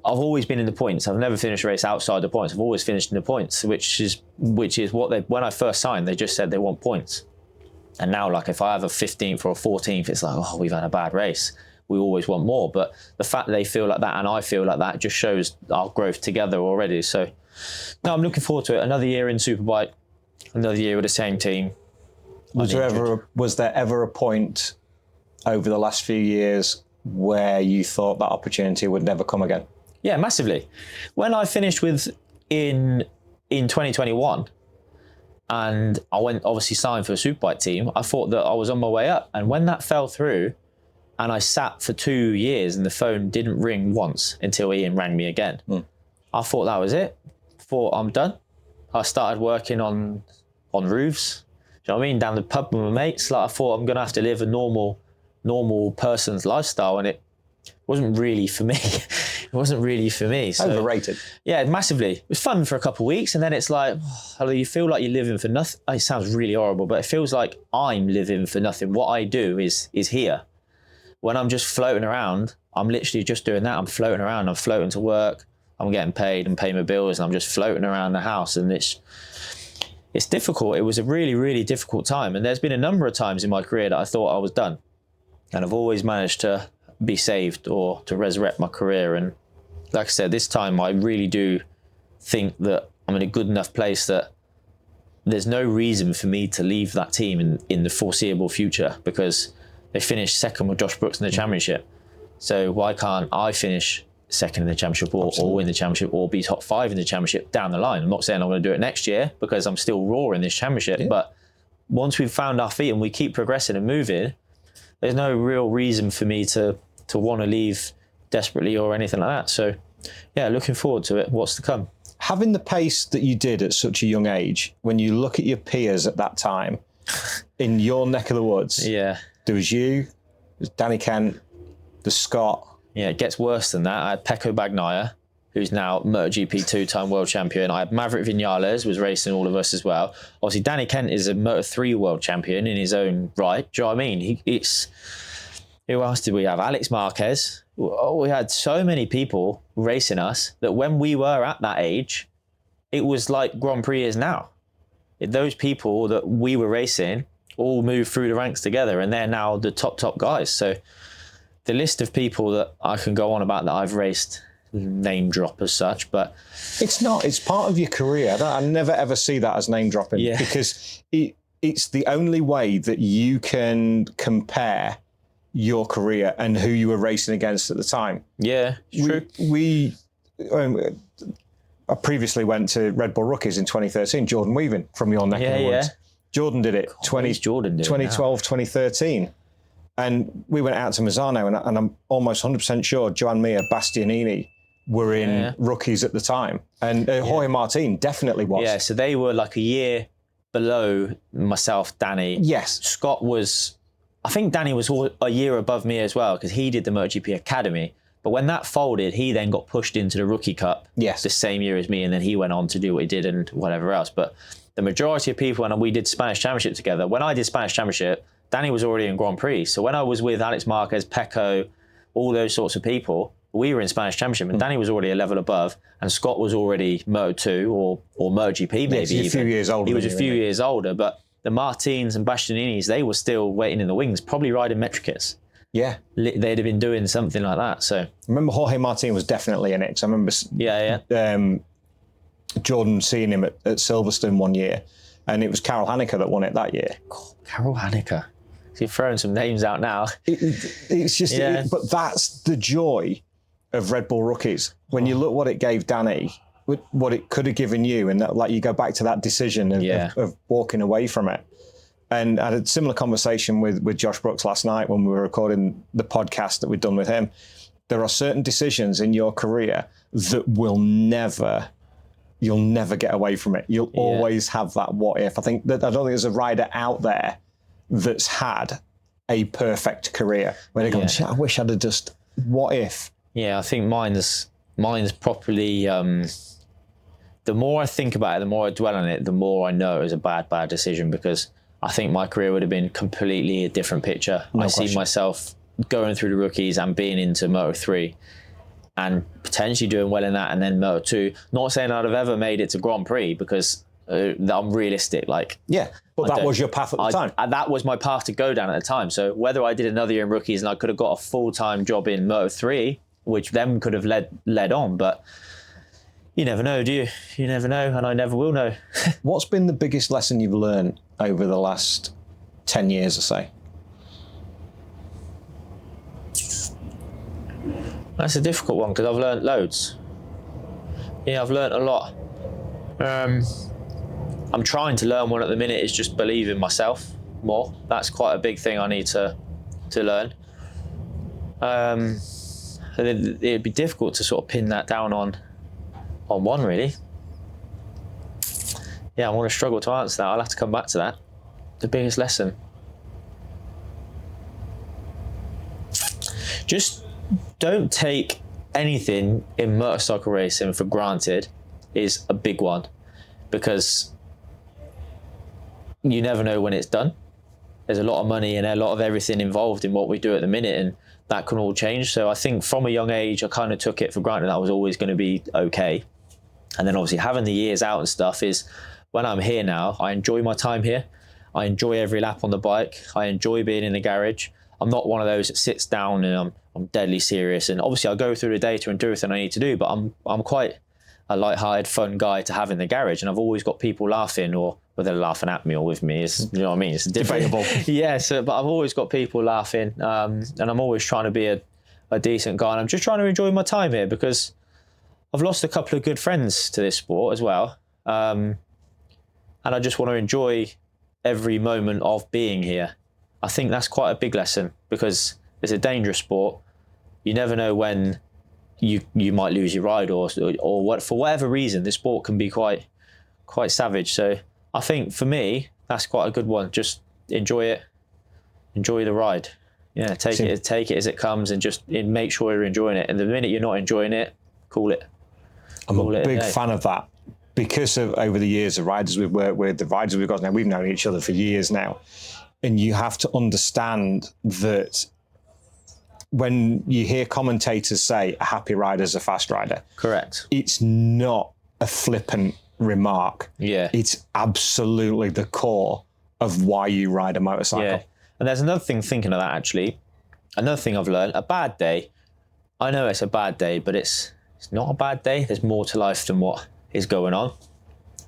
I've always been in the points. I've never finished a race outside the points. I've always finished in the points, which is what they, when I first signed, they just said they want points. And now, like, if I have a 15th or a 14th, it's like, oh, we've had a bad race. We always want more. But the fact that they feel like that and I feel like that just shows our growth together already. So, no, I'm looking forward to it. Another year in Superbike, another year with the same team. Was there ever a point over the last few years where you thought that opportunity would never come again? Yeah, massively. When I finished in 2021, and I went obviously signed for a Superbike team, I thought that I was on my way up. And when that fell through, and I sat for 2 years and the phone didn't ring once until Ian rang me again, I thought that was it. Thought I'm done. I started working on roofs. Do you know what I mean? Down the pub with my mates. Like, I thought I'm gonna have to live a normal person's lifestyle, and it wasn't really for me. It wasn't really for me. So, overrated. Yeah, massively. It was fun for a couple of weeks, and then it's like, you feel like you're living for nothing. It sounds really horrible, but it feels like I'm living for nothing. What I do is here. When I'm just floating around, I'm literally just doing that. I'm floating around. I'm floating to work. I'm getting paid and paying my bills, and I'm just floating around the house, and it's difficult. It was a really, really difficult time, and there's been a number of times in my career that I thought I was done, and I've always managed to be saved or to resurrect my career. And like I said, this time I really do think that I'm in a good enough place that there's no reason for me to leave that team in the foreseeable future, because they finished second with Josh Brooks in the championship. So why can't I finish second in the championship or win the championship or be top 5 in the championship down the line? I'm not saying I'm going to do it next year because I'm still raw in this championship, but once we've found our feet and we keep progressing and moving, there's no real reason for me to want to leave desperately or anything like that. So yeah, looking forward to it. What's to come? having the pace that you did at such a young age, when you look at your peers at that time in your neck of the woods, Yeah. there was you, there was Danny Kent, there's Scott. Yeah, it gets worse than that. I had Pecco Bagnaia, who's now MotoGP two-time world champion. I had Maverick Vinales, was racing all of us as well. Obviously, Danny Kent is a Moto3 world champion in his own right. Do you know what I mean? Who else did we have? Alex Marquez. Oh, we had so many people racing us that when we were at that age, it was like Grand Prix is now. Those people that we were racing all moved through the ranks together, and they're now the top guys. So the list of people that I can go on about that I've raced, name drop as such, but it's not. It's part of your career. I never ever see that as name dropping, because it's the only way that you can compare your career and who you were racing against at the time. Yeah, true. I previously went to Red Bull Rookies in 2013. Jordan Weaving from your neck of the woods. Jordan did it. 2012, 2013. And we went out to Misano, and I'm almost 100% sure Joan Mir, Bastianini were in Rookies at the time. And Jorge Martin definitely was. Yeah, so they were like a year below myself, Danny. Yes. Scott was, I think Danny was a year above me as well, because he did the MotoGP Academy. But when that folded, he then got pushed into the Rookie Cup the same year as me, and then he went on to do what he did and whatever else. But the majority of people, and we did Spanish Championship together, when I did Spanish Championship, Danny was already in Grand Prix. So when I was with Alex Marquez, Pecco, all those sorts of people, we were in Spanish Championship, and Danny was already a level above, and Scott was already Moto2 or MotoGP maybe. He's a few years older. He was a few years older, but the Martins and Bastianinis, they were still waiting in the wings, probably riding Metricas. Yeah. They'd have been doing something like that. So I remember Jorge Martin was definitely in it, because I remember Jordan seeing him at Silverstone one year, and it was Karel Hanneke that won it that year. Karel Hanneke. You're throwing some names out now. It's just, but that's the joy of Red Bull Rookies. When you look what it gave Danny, what it could have given you, and that, like, you go back to that decision of walking away from it. And I had a similar conversation with Josh Brooks last night when we were recording the podcast that we'd done with him. There are certain decisions in your career that you'll never get away from it. You'll always have that what if. I don't think there's a rider out there that's had a perfect career where they're going, I wish I'd have just, what if? Yeah, I think mine's properly, the more I think about it, the more I dwell on it, the more I know it was a bad decision, because I think my career would have been completely a different picture. I see myself going through the Rookies and being into Moto3 and potentially doing well in that, and then Moto2. Not saying I'd have ever made it to Grand Prix, because I'm realistic. But that was your path at the time. That was my path to go down at the time. So whether I did another year in Rookies and I could have got a full-time job in Moto3, which then could have led on, but you never know, do you? You never know, and I never will know. What's been the biggest lesson you've learned over the last 10 years or so? That's a difficult one, because I've learned loads. Yeah, I've learned a lot. I'm trying to learn one at the minute, is just believe in myself more. That's quite a big thing I need to learn. It'd be difficult to sort of pin that down on one, really. Yeah, I'm going to struggle to answer that. I'll have to come back to that. The biggest lesson. Just don't take anything in motorcycle racing for granted is a big one, because you never know when it's done. There's a lot of money and a lot of everything involved in what we do at the minute, and that can all change. So I think from a young age, I kind of took it for granted that I was always going to be okay. And then obviously having the years out and stuff is, when I'm here now, I enjoy my time here. I enjoy every lap on the bike. I enjoy being in the garage. I'm not one of those that sits down and I'm deadly serious. And obviously I go through the data and do everything I need to do, but I'm quite a light-hearted, fun guy to have in the garage. And I've always got people laughing, or whether they're laughing at me or with me, is, you know what I mean? It's debatable. Yeah, but I've always got people laughing, and I'm always trying to be a decent guy. And I'm just trying to enjoy my time here, because I've lost a couple of good friends to this sport as well. And I just want to enjoy every moment of being here. I think that's quite a big lesson, because it's a dangerous sport. You never know when you might lose your ride or what, for whatever reason, the sport can be quite savage. So I think for me, that's quite a good one. Just enjoy it, enjoy the ride. Yeah, take it as it comes, and just make sure you're enjoying it. And the minute you're not enjoying it, call it. I'm a big fan of that, because of over the years, the riders we've worked with, the riders we've got now, we've known each other for years now. And you have to understand that when you hear commentators say a happy rider's a fast rider. Correct. It's not a flippant remark. Yeah. It's absolutely the core of why you ride a motorcycle. Yeah. And there's another thing thinking of that, actually. Another thing I've learned, a bad day, I know it's a bad day, but it's not a bad day. There's more to life than what is going on.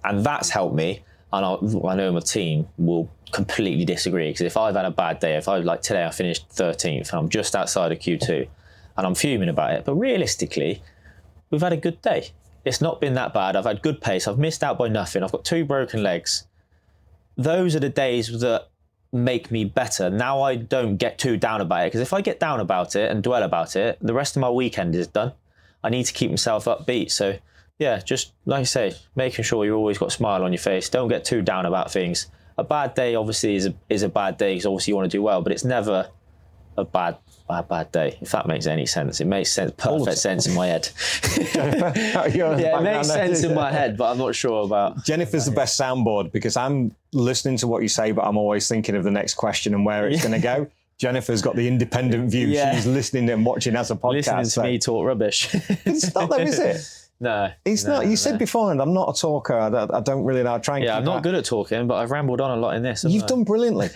And that's helped me. And I know my team will completely disagree, because if I've had a bad day, like today I finished 13th, and I'm just outside of Q2 and I'm fuming about it. But realistically, we've had a good day. It's not been that bad. I've had good pace. I've missed out by nothing. I've got 2 broken legs. Those are the days that make me better. Now I don't get too down about it, because if I get down about it and dwell about it, the rest of my weekend is done. I need to keep myself upbeat. So yeah, just like I say, making sure you've always got a smile on your face. Don't get too down about things. A bad day obviously is a bad day, because obviously you want to do well, but it's never a bad day, if that makes any sense. It makes sense, perfect sense in my head. Yeah, it makes sense in my head, but I'm not sure about... Jennifer's the best soundboard, because I'm listening to what you say, but I'm always thinking of the next question and where it's going to go. Jennifer's got the independent view. Yeah. She's listening and watching as a podcast. Listening to me talk rubbish. It's not though, is it? No. It's not. You said beforehand, I'm not a talker. I don't really know. I try and I'm not good at talking, but I've rambled on a lot in this. You've done brilliantly.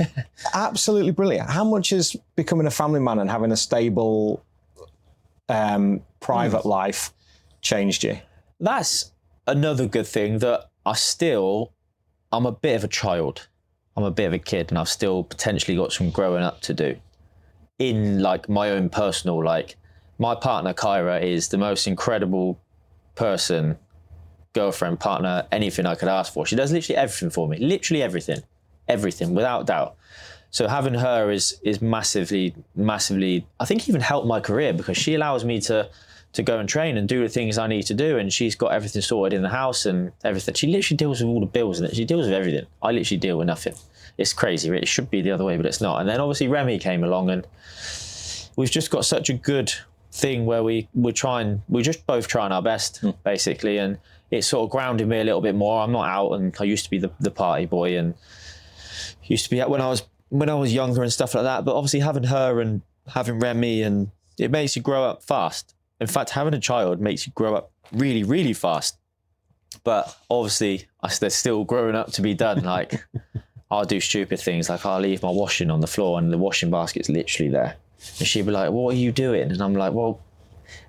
Absolutely brilliant. How much has becoming a family man and having a stable private life changed you? That's another good thing, that I'm a bit of a child. I'm a bit of a kid, and I've still potentially got some growing up to do in like my own personal, like my partner Kyra is the most incredible person, girlfriend, partner, anything I could ask for. She does literally everything for me, literally everything without doubt. So having her is massively, I think even helped my career, because she allows me to go and train and do the things I need to do, and she's got everything sorted in the house and everything. She literally deals with all the bills, and she deals with everything. I literally deal with nothing. It's crazy. It should be the other way, but it's not. And then obviously Remy came along, and we've just got such a good thing where we're just both trying our best, basically, and it's sort of grounded me a little bit more. I'm not out, and I used to be the party boy, and used to be when I was younger and stuff like that. But obviously having her and having Remy, and it makes you grow up fast. In fact, having a child makes you grow up really, really fast. But obviously, there's still growing up to be done. Like, I'll do stupid things, like I'll leave my washing on the floor and the washing basket's literally there. And she'd be like, what are you doing? And I'm like, well,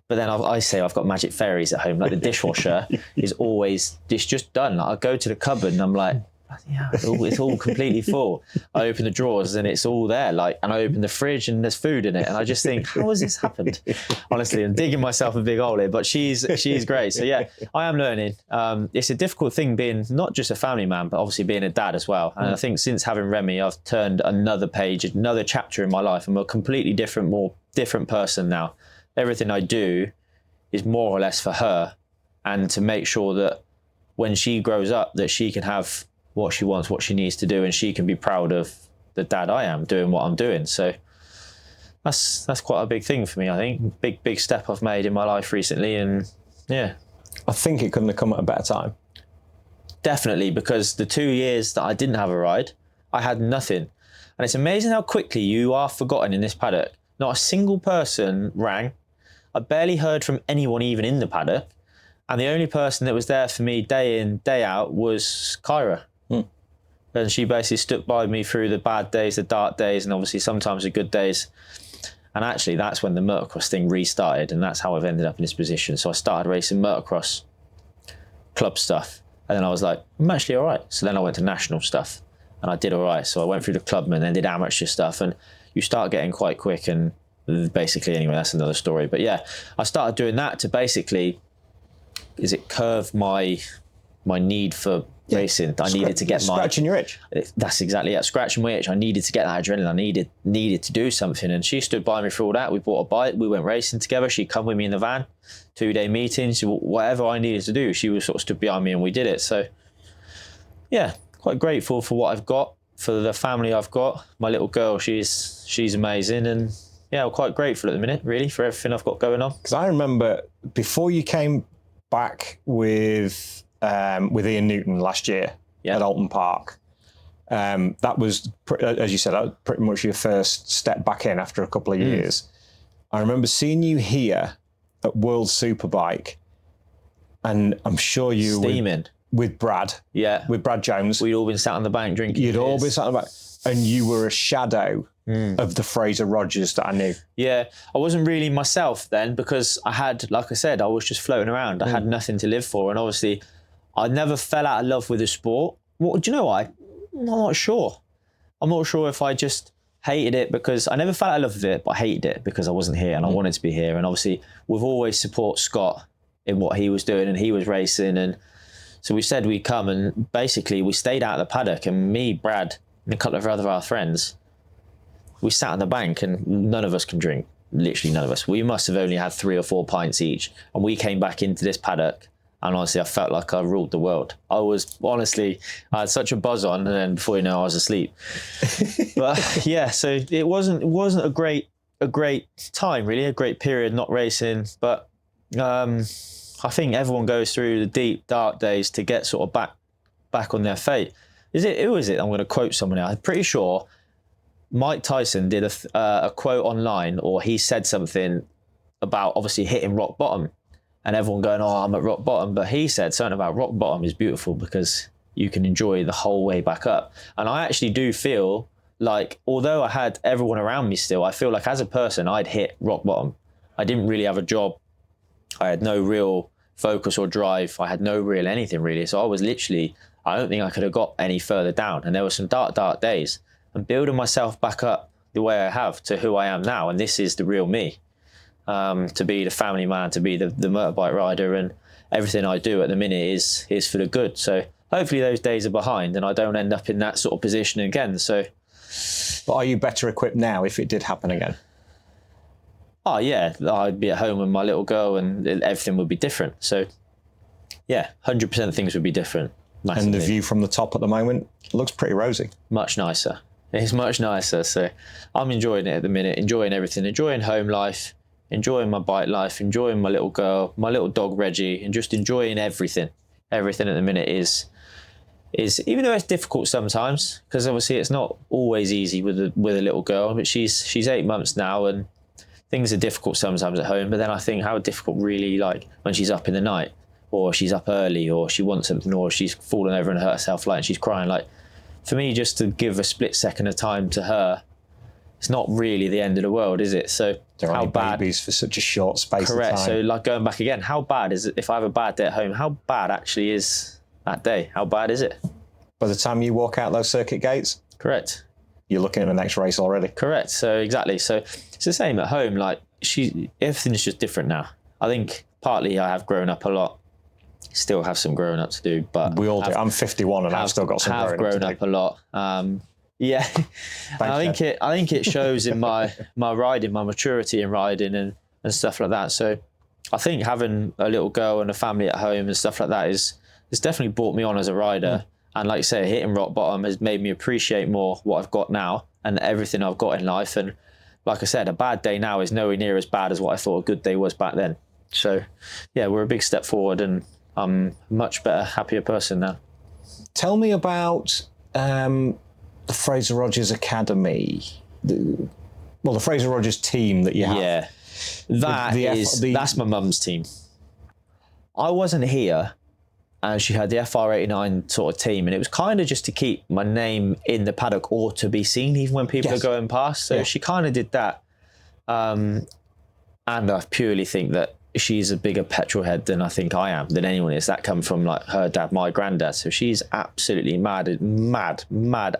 but then I say I've got magic fairies at home. Like the dishwasher is always, it's just done. Like I go to the cupboard and I'm like, yeah, it's all completely full. I open the drawers and it's all there. Like, and I open the fridge and there's food in it. And I just think, how has this happened? Honestly, I'm digging myself a big hole here, but she's great. So yeah, I am learning. It's a difficult thing being not just a family man, but obviously being a dad as well. And I think since having Remy, I've turned another page, another chapter in my life. I'm a completely different person now. Everything I do is more or less for her, and to make sure that when she grows up, that she can have what she wants, what she needs to do, and she can be proud of the dad I am doing what I'm doing. So that's quite a big thing for me, I think. Big step I've made in my life recently, and yeah. I think it couldn't have come at a better time. Definitely, because the 2 years that I didn't have a ride, I had nothing. And it's amazing how quickly you are forgotten in this paddock. Not a single person rang. I barely heard from anyone even in the paddock. And the only person that was there for me day in, day out was Kyra. And she basically stood by me through the bad days, the dark days, and obviously sometimes the good days. And actually that's when the motocross thing restarted, and that's how I've ended up in this position. So I started racing motocross club stuff, and then I was like, I'm actually all right. So then I went to national stuff and I did all right. So I went through the clubman, then did amateur stuff, and you start getting quite quick, and basically, anyway, that's another story. But yeah, I started doing that to basically, curve my need for racing. I needed to get scratching your itch. That's exactly it. Scratching my itch. I needed to get that adrenaline. I needed to do something. And she stood by me for all that. We bought a bike. We went racing together. She'd come with me in the van, 2-day meetings, whatever I needed to do. She was sort of stood behind me and we did it. So yeah, quite grateful for what I've got, for the family I've got. My little girl, she's amazing. And yeah, I'm quite grateful at the minute, really, for everything I've got going on. Because I remember before you came back with Ian Newton last year at Alton Park, that was, as you said, that was pretty much your first step back in after a couple of years. I remember seeing you here at World Superbike, and I'm sure you steaming with Brad. Yeah. With Brad Jones. We'd all been sat on the bank drinking. You'd all been sat on the bank, and you were a shadow of the Fraser Rogers that I knew. Yeah, I wasn't really myself then because I had, like I said, I was just floating around. I had nothing to live for, and obviously I never fell out of love with the sport. What do you know? I'm not sure. I'm not sure if I just hated it because I never fell out of love with it, but I hated it because I wasn't here and I wanted to be here. And obviously we've always support Scott in what he was doing, and he was racing, and so we said we'd come, and basically we stayed out of the paddock, and me, Brad, and a couple of our friends, we sat on the bank, and none of us can drink. Literally none of us. We must have only had 3 or 4 pints each. And we came back into this paddock, and honestly, I felt like I ruled the world. I had such a buzz on, and then before you know, I was asleep. But yeah, so it wasn't a great time, really, a great period not racing. But I think everyone goes through the deep, dark days to get sort of back on their feet. Who is it? I'm going to quote someone now. I'm pretty sure Mike Tyson did a quote online, or he said something about obviously hitting rock bottom, and everyone going, oh, I'm at rock bottom. But he said something about rock bottom is beautiful because you can enjoy the whole way back up. And I actually do feel like, although I had everyone around me still, I feel like as a person, I'd hit rock bottom. I didn't really have a job. I had no real focus or drive. I had no real anything really. So I was literally, I don't think I could have got any further down. And there were some dark, dark days. And building myself back up the way I have to who I am now. And this is the real me. To be the family man, to be the motorbike rider, and everything I do at the minute is for the good. So hopefully those days are behind and I don't end up in that sort of position again. So, but are you better equipped now if it did happen again? Oh yeah, I'd be at home with my little girl and everything would be different. So yeah, 100% things would be different. Massively. And the view from the top at the moment looks pretty rosy. Much nicer. It's much nicer. So I'm enjoying it at the minute, enjoying everything, enjoying home life, enjoying my bike life, enjoying my little girl, my little dog Reggie, and just enjoying everything. Everything at the minute is even though it's difficult sometimes, because obviously it's not always easy with a little girl, but she's 8 months now and things are difficult sometimes at home. But then I think how difficult really, like when she's up in the night, or she's up early, or she wants something, or she's fallen over and hurt herself, like, and she's crying. Like, for me, just to give a split second of time to her, it's not really the end of the world, is it? So there are babies for such a short space of time. So like going back again, how bad is it if I have a bad day at home? How bad actually is that day? How bad is it? By the time you walk out those circuit gates? Correct. You're looking at the next race already. Correct. So exactly. So it's the same at home. Like everything's just different now. I think partly I have grown up a lot. Still have some growing up to do, but we all do. I'm 51 and I've still got some grown up a lot. Yeah, I think it shows in my riding, my maturity in riding and stuff like that. So I think having a little girl and a family at home and stuff like that is definitely brought me on as a rider. And like I say, hitting rock bottom has made me appreciate more what I've got now and everything I've got in life. And like I said, a bad day now is nowhere near as bad as what I thought a good day was back then. So yeah, we're a big step forward and I'm a much better, happier person now. Tell me about the Fraser Rogers Academy, the Fraser Rogers team that you have. Yeah, that's my mum's team. I wasn't here, and she had the FR89 sort of team, and it was kind of just to keep my name in the paddock or to be seen, even when people are going past. So she kind of did that, and I purely think that she's a bigger petrol head than I think I am, than anyone is. That come from like her dad, my granddad. So she's absolutely mad,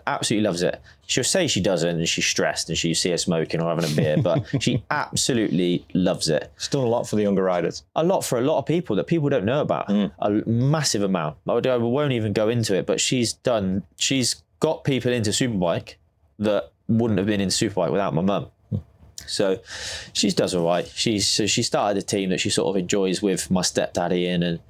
absolutely loves it. She'll say she doesn't and she's stressed and you see her smoking or having a beer, but she absolutely loves it. She's done a lot for the younger riders. A lot for a lot of people that people don't know about. A massive amount. I won't even go into it, but she's got people into Superbike that wouldn't have been in Superbike without my mum. So she does all right. She started a team that she sort of enjoys with my stepdaddy in, and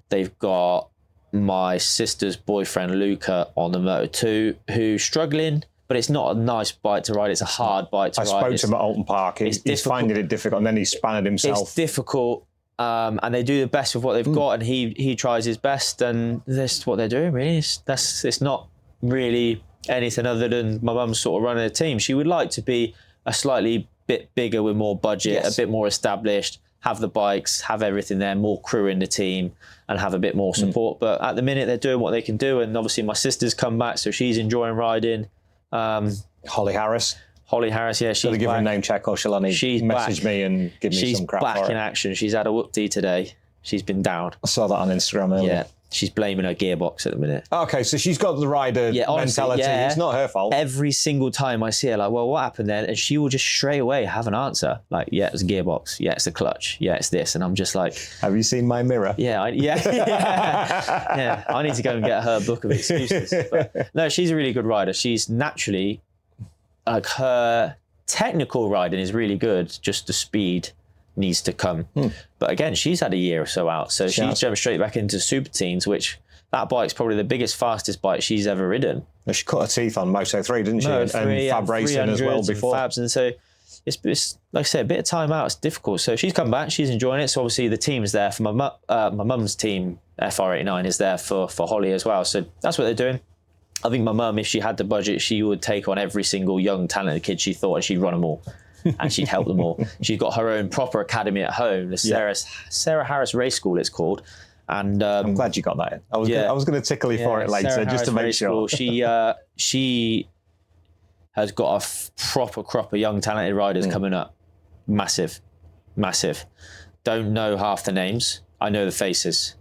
they've got my sister's boyfriend Luca on the Moto2, who's struggling, but it's not a nice bike to ride. It's a hard bike to ride. I spoke to him at Alton Park. He's finding it difficult, and then he spanned himself. It's difficult, and they do the best with what they've got, and he tries his best, and that's what they're doing, really. It's not really anything other than my mum's sort of running a team. She would like to be a slightly bit bigger with more budget, a bit more established, have the bikes, have everything there, more crew in the team, and have a bit more support. But at the minute, they're doing what they can do, and obviously my sister's come back, so she's enjoying riding. Holly Harris, yeah, she's got to give her a name check, or she'll only message me and give me some crap for it. She's back in action. She's had a whoopty today. She's been down. I saw that on Instagram earlier. Yeah. She's blaming her gearbox at the minute. Okay, so she's got the rider mentality. Yeah. It's not her fault. Every single time I see her, like, well, what happened then? And she will just straight away have an answer. Like, yeah, it's a gearbox. Yeah, it's a clutch. Yeah, it's this. And I'm just like... Have you seen my mirror? Yeah. I need to go and get her book of excuses. But, no, she's a really good rider. She's naturally... Like, her technical riding is really good. Just the speed needs to come. But again, she's had a year or so out, so she's jumped straight back into super teens, which that bike's probably the biggest, fastest bike she's ever ridden. Well, she cut her teeth on Moto3, didn't she? And Fab Racing as well before. Fabs, and so it's like I said, a bit of time out. It's difficult. So she's come back. She's enjoying it. So obviously the team's there for my mum's team. FR89 is there for Holly as well. So that's what they're doing. I think my mum, if she had the budget, she would take on every single young talented kid she thought, and she'd run them all. And she'd help them all. She's got her own proper academy at home, the Sarah Harris Race School, it's called. And I'm glad you got that in. I was going to tickle you for it later, just to make sure. She has got a proper crop of young talented riders coming up. Massive. Don't know half the names. I know the faces.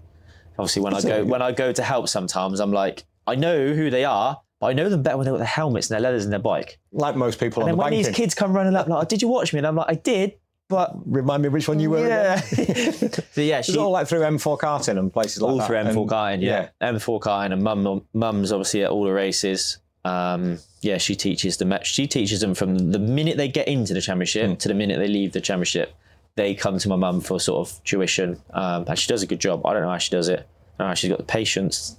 Obviously, when I go to help, sometimes I'm like, I know who they are. But I know them better when they've got their helmets and their leathers and their bike. Like most people on the banking. And then when these kids come running up, like, oh, did you watch me? And I'm like, I did, but... Remind me which one you were again. So yeah, it's all like through M4 karting and places like that. All through M4 karting, yeah. M4 karting, and mum's obviously at all the races. She teaches them. She teaches them from the minute they get into the championship to the minute they leave the championship. They come to my mum for sort of tuition. And she does a good job. I don't know how she does it. I don't know how she's got the patience.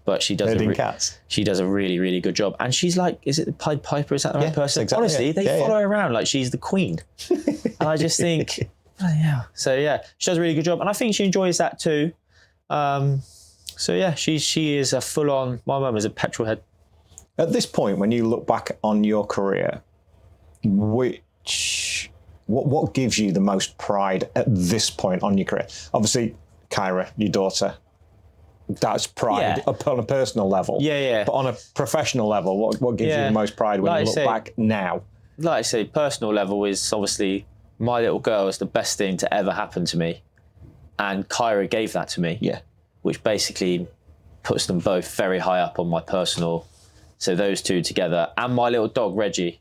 But she does a really, really good job. And she's like, is it the Pied Piper? Is that the right person? Exactly, honestly, they follow her around like she's the queen. And I just think, yeah. So yeah, she does a really good job. And I think she enjoys that too. So yeah, she is a full-on, my mum is a petrol head. At this point, when you look back on your career, what gives you the most pride at this point on your career? Obviously, Kyra, your daughter, that's pride on a personal level. Yeah. But on a professional level, what gives you the most pride when you look back now? Like I say, personal level is obviously my little girl is the best thing to ever happen to me. And Kyra gave that to me. Yeah. Which basically puts them both very high up on my personal. So those two together. And my little dog, Reggie.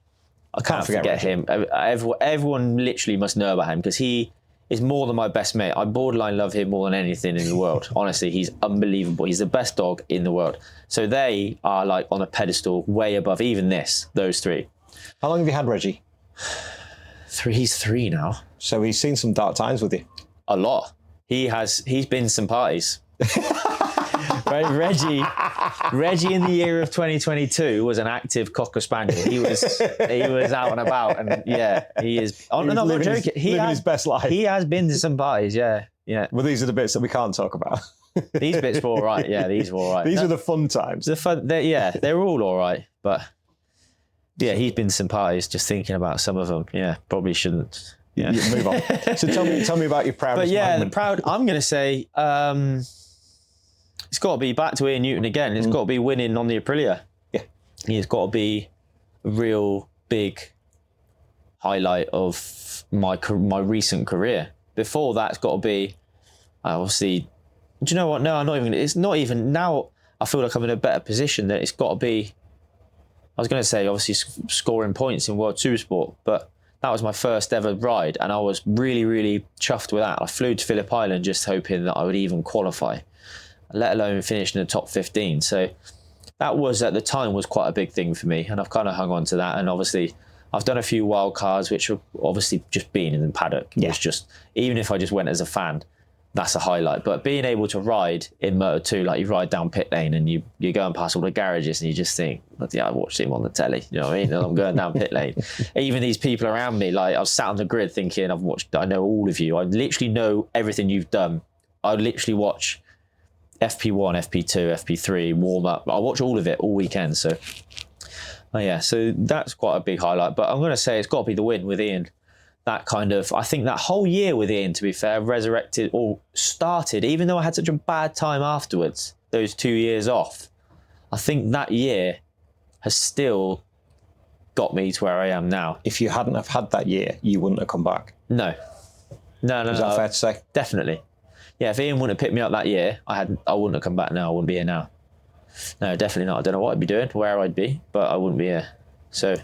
I can't forget him. Everyone literally must know about him because he is more than my best mate. I borderline love him more than anything in the world. Honestly, he's unbelievable. He's the best dog in the world. So they are like on a pedestal way above even those three. How long have you had Reggie? He's 3 now. So he's seen some dark times with you? A lot. He's been to some parties. Reggie in the year of 2022 was an active Cocker Spaniel. He was out and about, and yeah, he is. Oh, no, I'm not joking. Living his best life. He has been to some parties, yeah. Well, these are the bits that we can't talk about. These bits were all right. Yeah, these were all right. These are the fun times. They're all right, but yeah, he's been to some parties. Just thinking about some of them, yeah, probably shouldn't. Yeah, move on. So tell me about your proudest moment. I'm going to say. It's got to be back to Ian Newton again. It's got to be winning on the Aprilia. Yeah. It's got to be a real big highlight of my recent career before that's got to be, obviously, do you know what? No, I'm not even, it's not even, now I feel like I'm in a better position that it's got to be, I was going to say, obviously, scoring points in World Supersport, but that was my first ever ride, and I was really, really chuffed with that. I flew to Phillip Island just hoping that I would even qualify, let alone finish in the top 15. So that was, at the time, was quite a big thing for me, and I've kind of hung on to that. And obviously, I've done a few wild cards, which are obviously just being in the paddock. Yeah. It's just, even if I just went as a fan, that's a highlight. But being able to ride in Moto2, like you ride down pit lane and you're going past all the garages and you just think, yeah, I watched him on the telly, you know what I mean? And I'm going down pit lane. Even these people around me, like I was sat on the grid thinking, I know all of you. I literally know everything you've done. I literally watch FP1, FP2, FP3, warm up. I watch all of it all weekend. So, yeah, so that's quite a big highlight. But I'm going to say it's got to be the win with Ian. That kind of, I think that whole year with Ian, to be fair, resurrected or started, even though I had such a bad time afterwards, those 2 years off, I think that year has still got me to where I am now. If you hadn't have had that year, you wouldn't have come back. No. Is that fair to say? Definitely. Yeah, if Ian wouldn't have picked me up that year, I wouldn't have come back now. I wouldn't be here now. No, definitely not. I don't know what I'd be doing, where I'd be, but I wouldn't be here. So,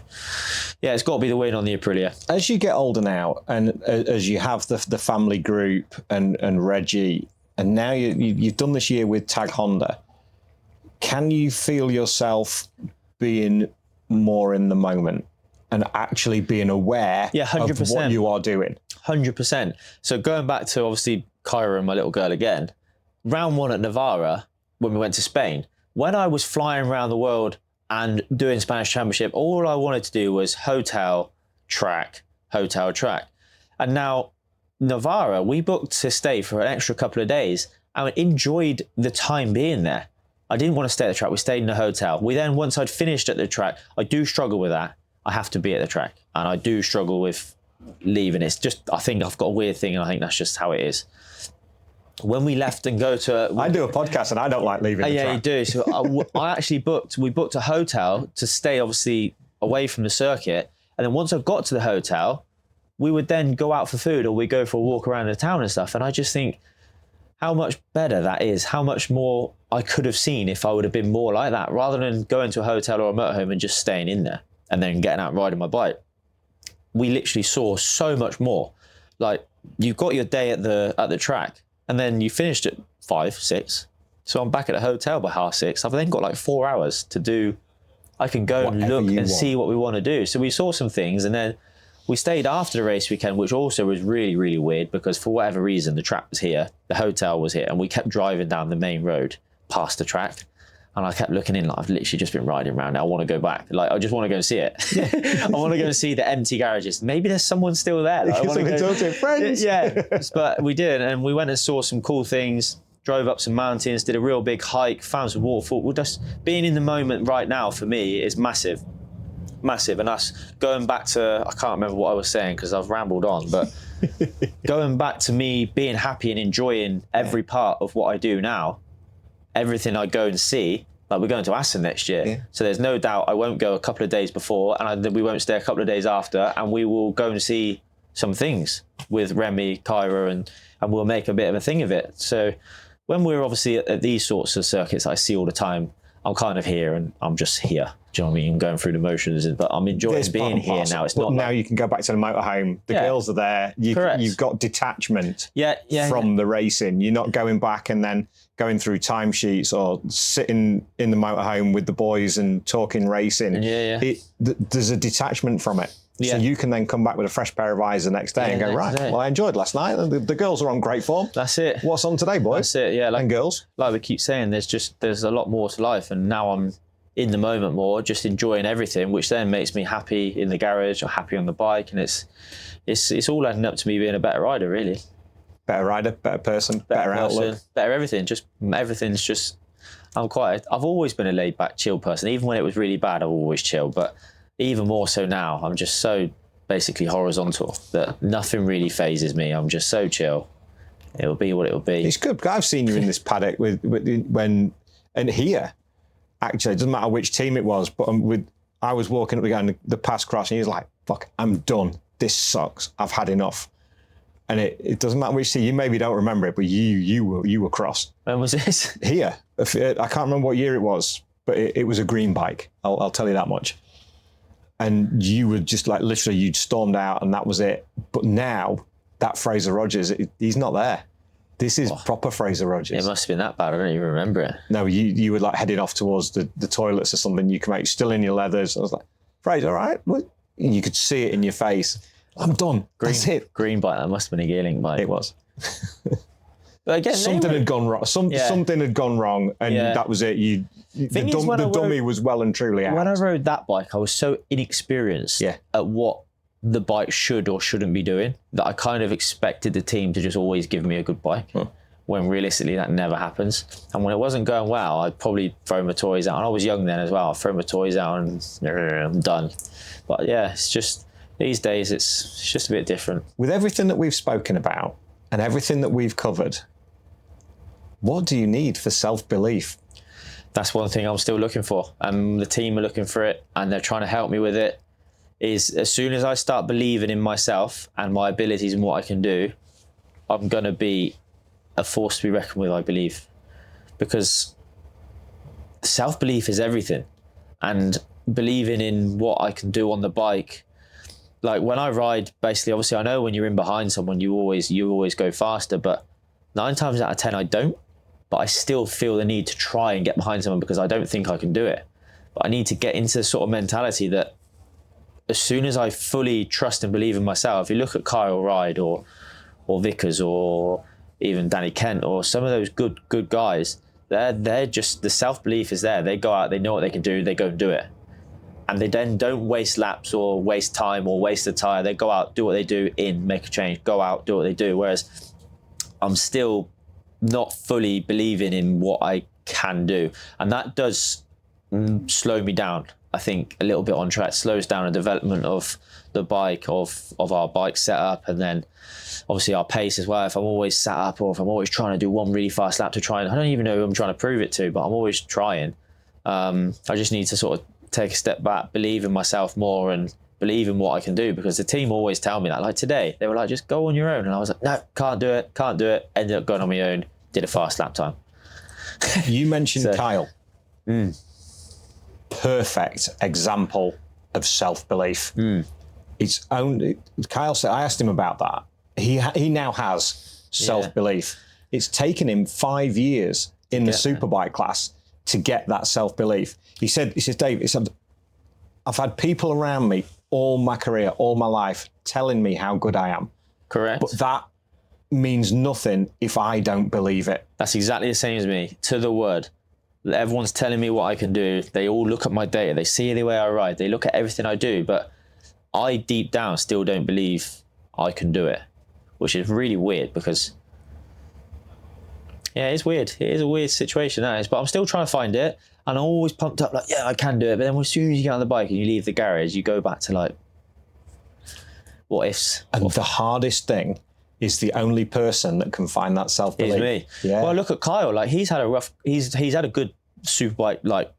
yeah, it's got to be the win on the Aprilia. As you get older now, and as you have the family group and Reggie, and now you've done this year with Tag Honda, can you feel yourself being more in the moment and actually being aware 100%. Of what you are doing? 100%. So going back to, obviously, Kyra and my little girl again, round one at Navarra, when we went to Spain, when I was flying around the world and doing Spanish Championship, all I wanted to do was hotel, track. And now, Navarra, we booked to stay for an extra couple of days and enjoyed the time being there. I didn't want to stay at the track. We stayed in the hotel. We then, once I'd finished at the track, I do struggle with that. I have to be at the track. And I do struggle with leaving. It's just, I think I've got a weird thing, and I think that's just how it is. When we left and go to... I do a podcast and I don't like leaving the track. Yeah, you do. So I actually we booked a hotel to stay, obviously, away from the circuit. And then once I got to the hotel, we would then go out for food or we'd go for a walk around the town and stuff. And I just think how much better that is, how much more I could have seen if I would have been more like that, rather than going to a hotel or a motorhome and just staying in there and then getting out and riding my bike. We literally saw so much more. Like, you've got your day at the track, and then you finished at 5, 6. So I'm back at the hotel by 6:30. I've then got like 4 hours to do. I can go and look and see what we want to do. So we saw some things, and then we stayed after the race weekend, which also was really, really weird because for whatever reason, the track was here, the hotel was here, and we kept driving down the main road past the track. And I kept looking in, like, I've literally just been riding around now. I want to go back. Like, I just want to go and see it. I want to go and see the empty garages. Maybe there's someone still there. Like, I want to talk to friends. Yeah, but we did. And we went and saw some cool things, drove up some mountains, did a real big hike, found some waterfall. We're just being in the moment right now, for me, is massive. Massive. And us going back to, I can't remember what I was saying because I've rambled on, but going back to me being happy and enjoying every part of what I do now, everything I go and see, like we're going to Assen next year. Yeah. So there's no doubt I won't go a couple of days before and we won't stay a couple of days after, and we will go and see some things with Remy, Kyra, and we'll make a bit of a thing of it. So when we're obviously at these sorts of circuits I see all the time, I'm kind of here and I'm just here. Do you know what I mean? I'm going through the motions, but I'm enjoying being here now. It's not now you can go back to the motorhome. The girls are there. You've got detachment from the racing. You're not going back and then going through timesheets or sitting in the motorhome with the boys and talking racing. There's a detachment from it. Yeah. So you can then come back with a fresh pair of eyes the next day and go, right, well, I enjoyed last night. The girls are on great form. That's it. What's on today, boys? That's it, yeah. And girls. Like we keep saying, there's a lot more to life. And now I'm in the moment more, just enjoying everything, which then makes me happy in the garage or happy on the bike. And it's all adding up to me being a better rider, really. Better rider, better person, better outlook. Better everything. Everything's just, I've always been a laid back, chill person. Even when it was really bad, I've always chilled. But even more so now, I'm just so basically horizontal that nothing really phases me. I'm just so chill. It'll be what it'll be. It's good. I've seen you in this paddock and here, actually, it doesn't matter which team it was, but I was walking up the pass cross and he was like, fuck, I'm done. This sucks. I've had enough. And it doesn't matter which season. You maybe don't remember it, but you were cross. When was this? Here. I can't remember what year it was, but it was a green bike. I'll tell you that much. And you were just like, literally, you'd stormed out and that was it. But now, that Fraser Rogers, he's not there. This is proper Fraser Rogers. It must have been that bad. I don't even remember it. No, you were like heading off towards the toilets or something. You come out, you're still in your leathers. I was like, Fraser, all right? What? And you could see it in your face. I'm done. That's it. Green bike. That must have been a Gearling bike. It was. But again, something had gone wrong. Something had gone wrong, and that was it. The dummy was well and truly out. When I rode that bike, I was so inexperienced at what the bike should or shouldn't be doing that I kind of expected the team to just always give me a good bike. When realistically that never happens. And when it wasn't going well, I'd probably throw my toys out. And I was young then as well. I'd throw my toys out and I'm done. But yeah, it's just these days it's just a bit different. With everything that we've spoken about and everything that we've covered, what do you need for self-belief? That's one thing I'm still looking for. The team are looking for it and they're trying to help me with it. Is as soon as I start believing in myself and my abilities and what I can do, I'm going to be a force to be reckoned with, I believe. Because self-belief is everything. And believing in what I can do on the bike, like when I ride, basically, obviously I know when you're in behind someone, you always go faster, but 9 times out of 10 I don't. But I still feel the need to try and get behind someone because I don't think I can do it. But I need to get into the sort of mentality that as soon as I fully trust and believe in myself, if you look at Kyle Ride or Vickers or even Danny Kent or some of those good guys, they're just, the self-belief is there. They go out, they know what they can do, they go and do it. And they then don't waste laps or waste time or waste a tyre. They go out, do what they do, make a change, go out, do what they do. Whereas I'm still not fully believing in what I can do. And that does slow me down, I think, a little bit on track. Slows down the development of the bike, of our bike setup, and then obviously our pace as well. If I'm always sat up or if I'm always trying to do one really fast lap to try and, I don't even know who I'm trying to prove it to, but I'm always trying. I just need to sort of take a step back, believe in myself more and believe in what I can do, because the team always tell me that. Like today, they were like, just go on your own. And I was like, no, can't do it. Ended up going on my own, did a fast lap time. You mentioned Kyle. Perfect example of self-belief. It's only, Kyle said, I asked him about that. He now has self-belief. It's taken him 5 years in the superbike class to get that self-belief. He says, Dave, I've had people around me all my career, all my life, telling me how good I am. Correct. But that means nothing if I don't believe it. That's exactly the same as me, to the word. Everyone's telling me what I can do. They all look at my data. They see the way I ride. They look at everything I do. But I, deep down, still don't believe I can do it, which is really weird because, yeah, it's weird. It is a weird situation, that is. But I'm still trying to find it. And I'm always pumped up, like, yeah, I can do it. But then as soon as you get on the bike and you leave the garage, you go back to, like, what ifs. And the hardest thing is the only person that can find that self-belief. Is me. Yeah. Well, look at Kyle. Like, he's had a good superbike, like,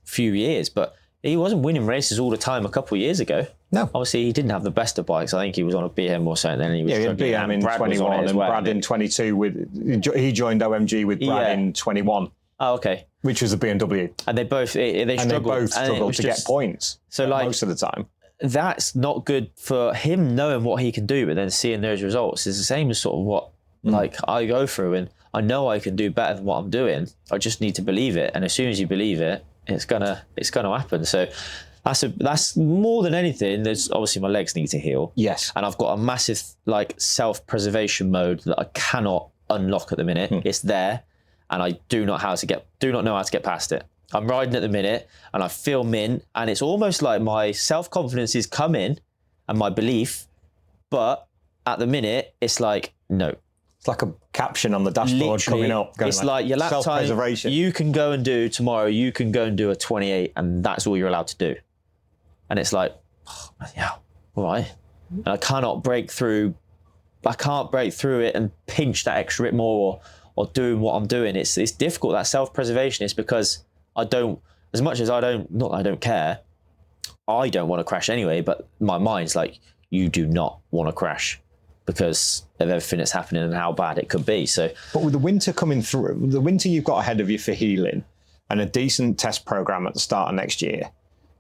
few years, but he wasn't winning races all the time a couple of years ago. No. Obviously, he didn't have the best of bikes. I think he was on a BM or something. Then he was he had BM in 21 and Brad in 22. He joined OMG with Brad in 21. Oh, okay. Which was a BMW. And they both struggled. And they both struggled to get points. So, like, most of the time. That's not good for him knowing what he can do, but then seeing those results is the same as sort of what like I go through, and I know I can do better than what I'm doing. I just need to believe it, and as soon as you believe it, it's gonna happen. So that's more than anything. There's obviously my legs need to heal. Yes, and I've got a massive like self-preservation mode that I cannot unlock at the minute. It's there, and I do not know how to get past it. I'm riding at the minute and I feel mint, and it's almost like my self-confidence is coming and my belief, but at the minute it's like, no. It's like a caption on the dashboard coming up. It's like your lap time, you can go and do tomorrow, you can go and do a 28 and that's all you're allowed to do. And it's like, oh, yeah, all right. And I can't break through it and pinch that extra bit more or doing what I'm doing. It's difficult, that self-preservation. It's because I don't, as much as I don't care, I don't want to crash anyway, but my mind's like, you do not want to crash. because of everything that's happening and how bad it could be. So, but with the winter coming through, the winter you've got ahead of you for healing and a decent test program at the start of next year,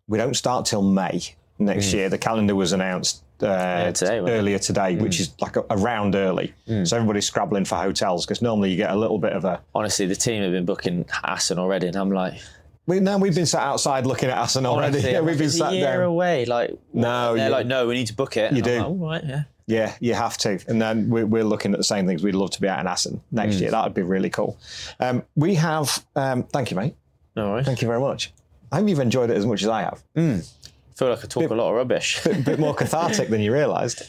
we don't start till May next year. The calendar was announced earlier today, which is like a round early. So everybody's scrabbling for hotels because normally you get a little bit of a... Honestly, the team have been booking Assen already, and I'm like... We've been sat outside looking at Assen already. Honestly, we've been sat a year down. Away. Like, no, they're like, no, we need to book it. You do. Like, all right, yeah. Yeah, you have to. And then we're looking at the same things. We'd love to be out in Assen next year. That would be really cool. We have... thank you, mate. No worries. Thank you very much. I hope you've enjoyed it as much as I have. I feel like I talk a lot of rubbish. Bit more cathartic than you realised.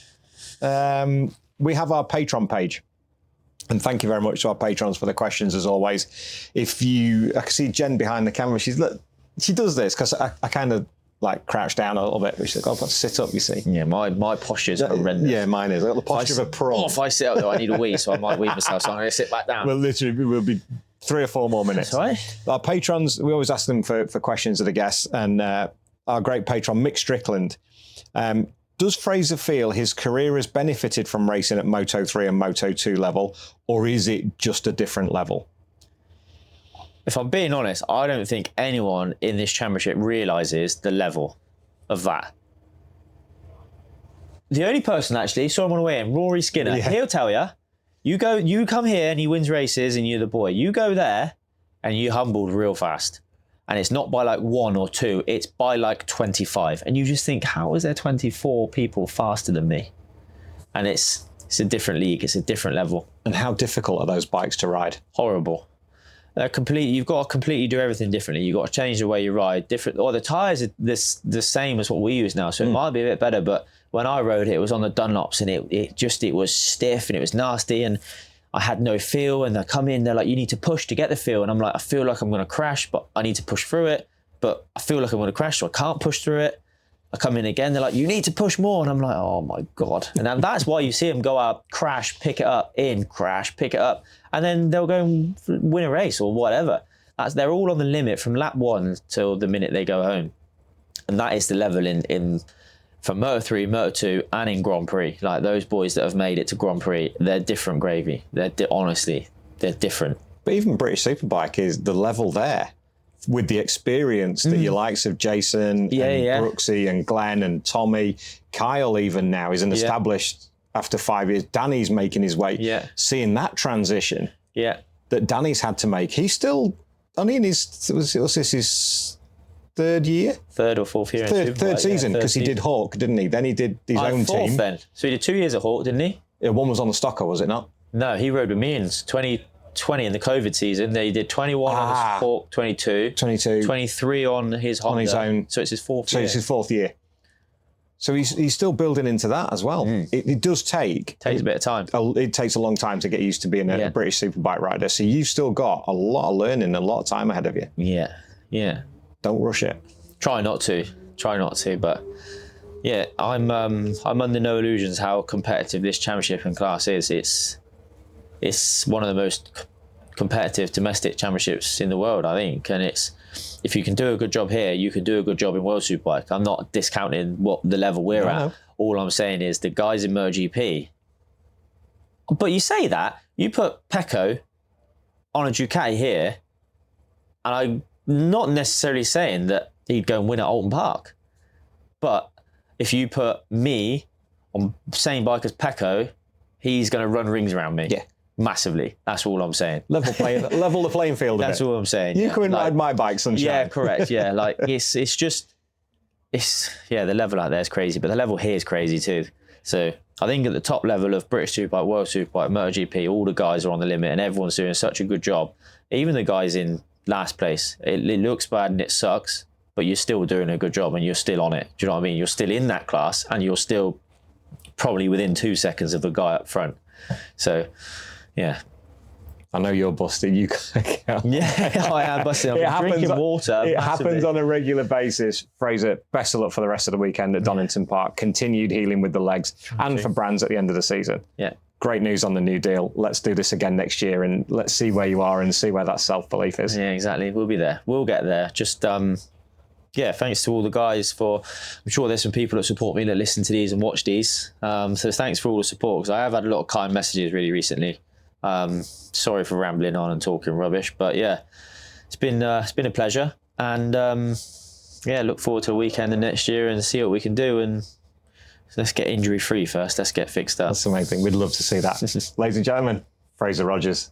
We have our Patreon page. And thank you very much to our patrons for the questions, as always. I can see Jen behind the camera. She does this because I kind of like crouch down a little bit. But she's like, I've got to sit up, you see. Yeah, my posture's horrendous. Yeah, mine is. I've got the posture of a prawn. If I sit up, though, I need a wee, so I might wee myself. So I'm going to sit back down. Well, literally, we'll be 3 or 4 more minutes. That's all right. Our patrons, we always ask them for questions of the guests. And our great patron, Mick Strickland, does Fraser feel his career has benefited from racing at Moto3 and Moto2 level, or is it just a different level? If I'm being honest, I don't think anyone in this championship realises the level of that. The only person, actually, saw him on the way in, Rory Skinner, he'll tell you, you come here and he wins races and you're the boy. You go there and you humbled real fast. And it's not by like 1 or 2, it's by like 25. And you just think, how is there 24 people faster than me? And it's a different league, it's a different level. And how difficult are those bikes to ride? Horrible. You've got to completely do everything differently. You've got to change the way you ride. The tyres are the same as what we use now, so it might be a bit better. But when I rode it, it was on the Dunlops, and it was stiff and it was nasty, and I had no feel. And they come in, they're like, you need to push to get the feel. And I'm like, I feel like I'm going to crash, but I need to push through it. But I feel like I'm going to crash, so I can't push through it. I come in again, they're like, you need to push more. And I'm like, oh my God. And that's why you see them go out, crash, pick it up, crash, pick it up. And then they'll go and win a race or whatever. They're all on the limit from lap 1 till the minute they go home. And that is the level in for Moto3, Moto2, and in Grand Prix. Like those boys that have made it to Grand Prix, they're different gravy. Honestly, they're different. But even British Superbike is the level there. With the experience that your likes of Jason and Brooksy and Glenn and Tommy, Kyle even now is an established after 5 years. Danny's making his way. Yeah. Seeing that transition that Danny's had to make. He's still only in his, what's this, his 3rd year? 3rd or 4th year. Third season, because he did Hawk, didn't he? Then he did his own team. Then. So he did 2 years at Hawk, didn't he? Yeah, one was on the Stocker, was it not? No, he rode with me in 2020 in the COVID season. They did 21 on his Hawk, 22, 23 on his Honda. On his own. So it's his 4th year. So it's his 4th year. So he's still building into that as well. It does takes a bit of time. It takes a long time to get used to being a British Superbike rider. So you've still got a lot of learning, a lot of time ahead of you. Yeah. Don't rush it. Try not to. But yeah, I'm under no illusions how competitive this championship and class is. It's one of the most competitive domestic championships in the world, I think. And if you can do a good job here, you can do a good job in World Superbike. I'm not discounting what the level we're at. No. All I'm saying is the guys in MotoGP. But you say that, you put Pecco on a Ducati here, and I'm not necessarily saying that he'd go and win at Alton Park. But if you put me on the same bike as Pecco, he's going to run rings around me. Yeah. Massively. That's all I'm saying. Level the playing field a bit. That's all I'm saying. You come and ride my bike, sunshine. Yeah, correct. Yeah, like the level out there is crazy, but the level here is crazy too. So I think at the top level of British Superbike, World Superbike, MotoGP, all the guys are on the limit and everyone's doing such a good job. Even the guys in last place, it looks bad and it sucks, but you're still doing a good job and you're still on it. Do you know what I mean? You're still in that class and you're still probably within 2 seconds of the guy up front. So, yeah. I know you're busted. You can't. Yeah, I am busted. I'm drinking water. It happens on a regular basis. Fraser, best of luck for the rest of the weekend at Donington Park. Continued healing with the legs and for Brands at the end of the season. Yeah. Great news on the new deal. Let's do this again next year and let's see where you are and see where that self-belief is. Yeah, exactly. We'll be there. We'll get there. Just yeah, thanks to all the guys I'm sure there's some people that support me that listen to these and watch these. So thanks for all the support, because I have had a lot of kind messages really recently. Sorry for rambling on and talking rubbish, but yeah, it's been a pleasure. And yeah, look forward to a weekend of next year and see what we can do. And let's get injury free first. Let's get fixed up. That's the main thing. We'd love to see that. Ladies and gentlemen, Fraser Rogers.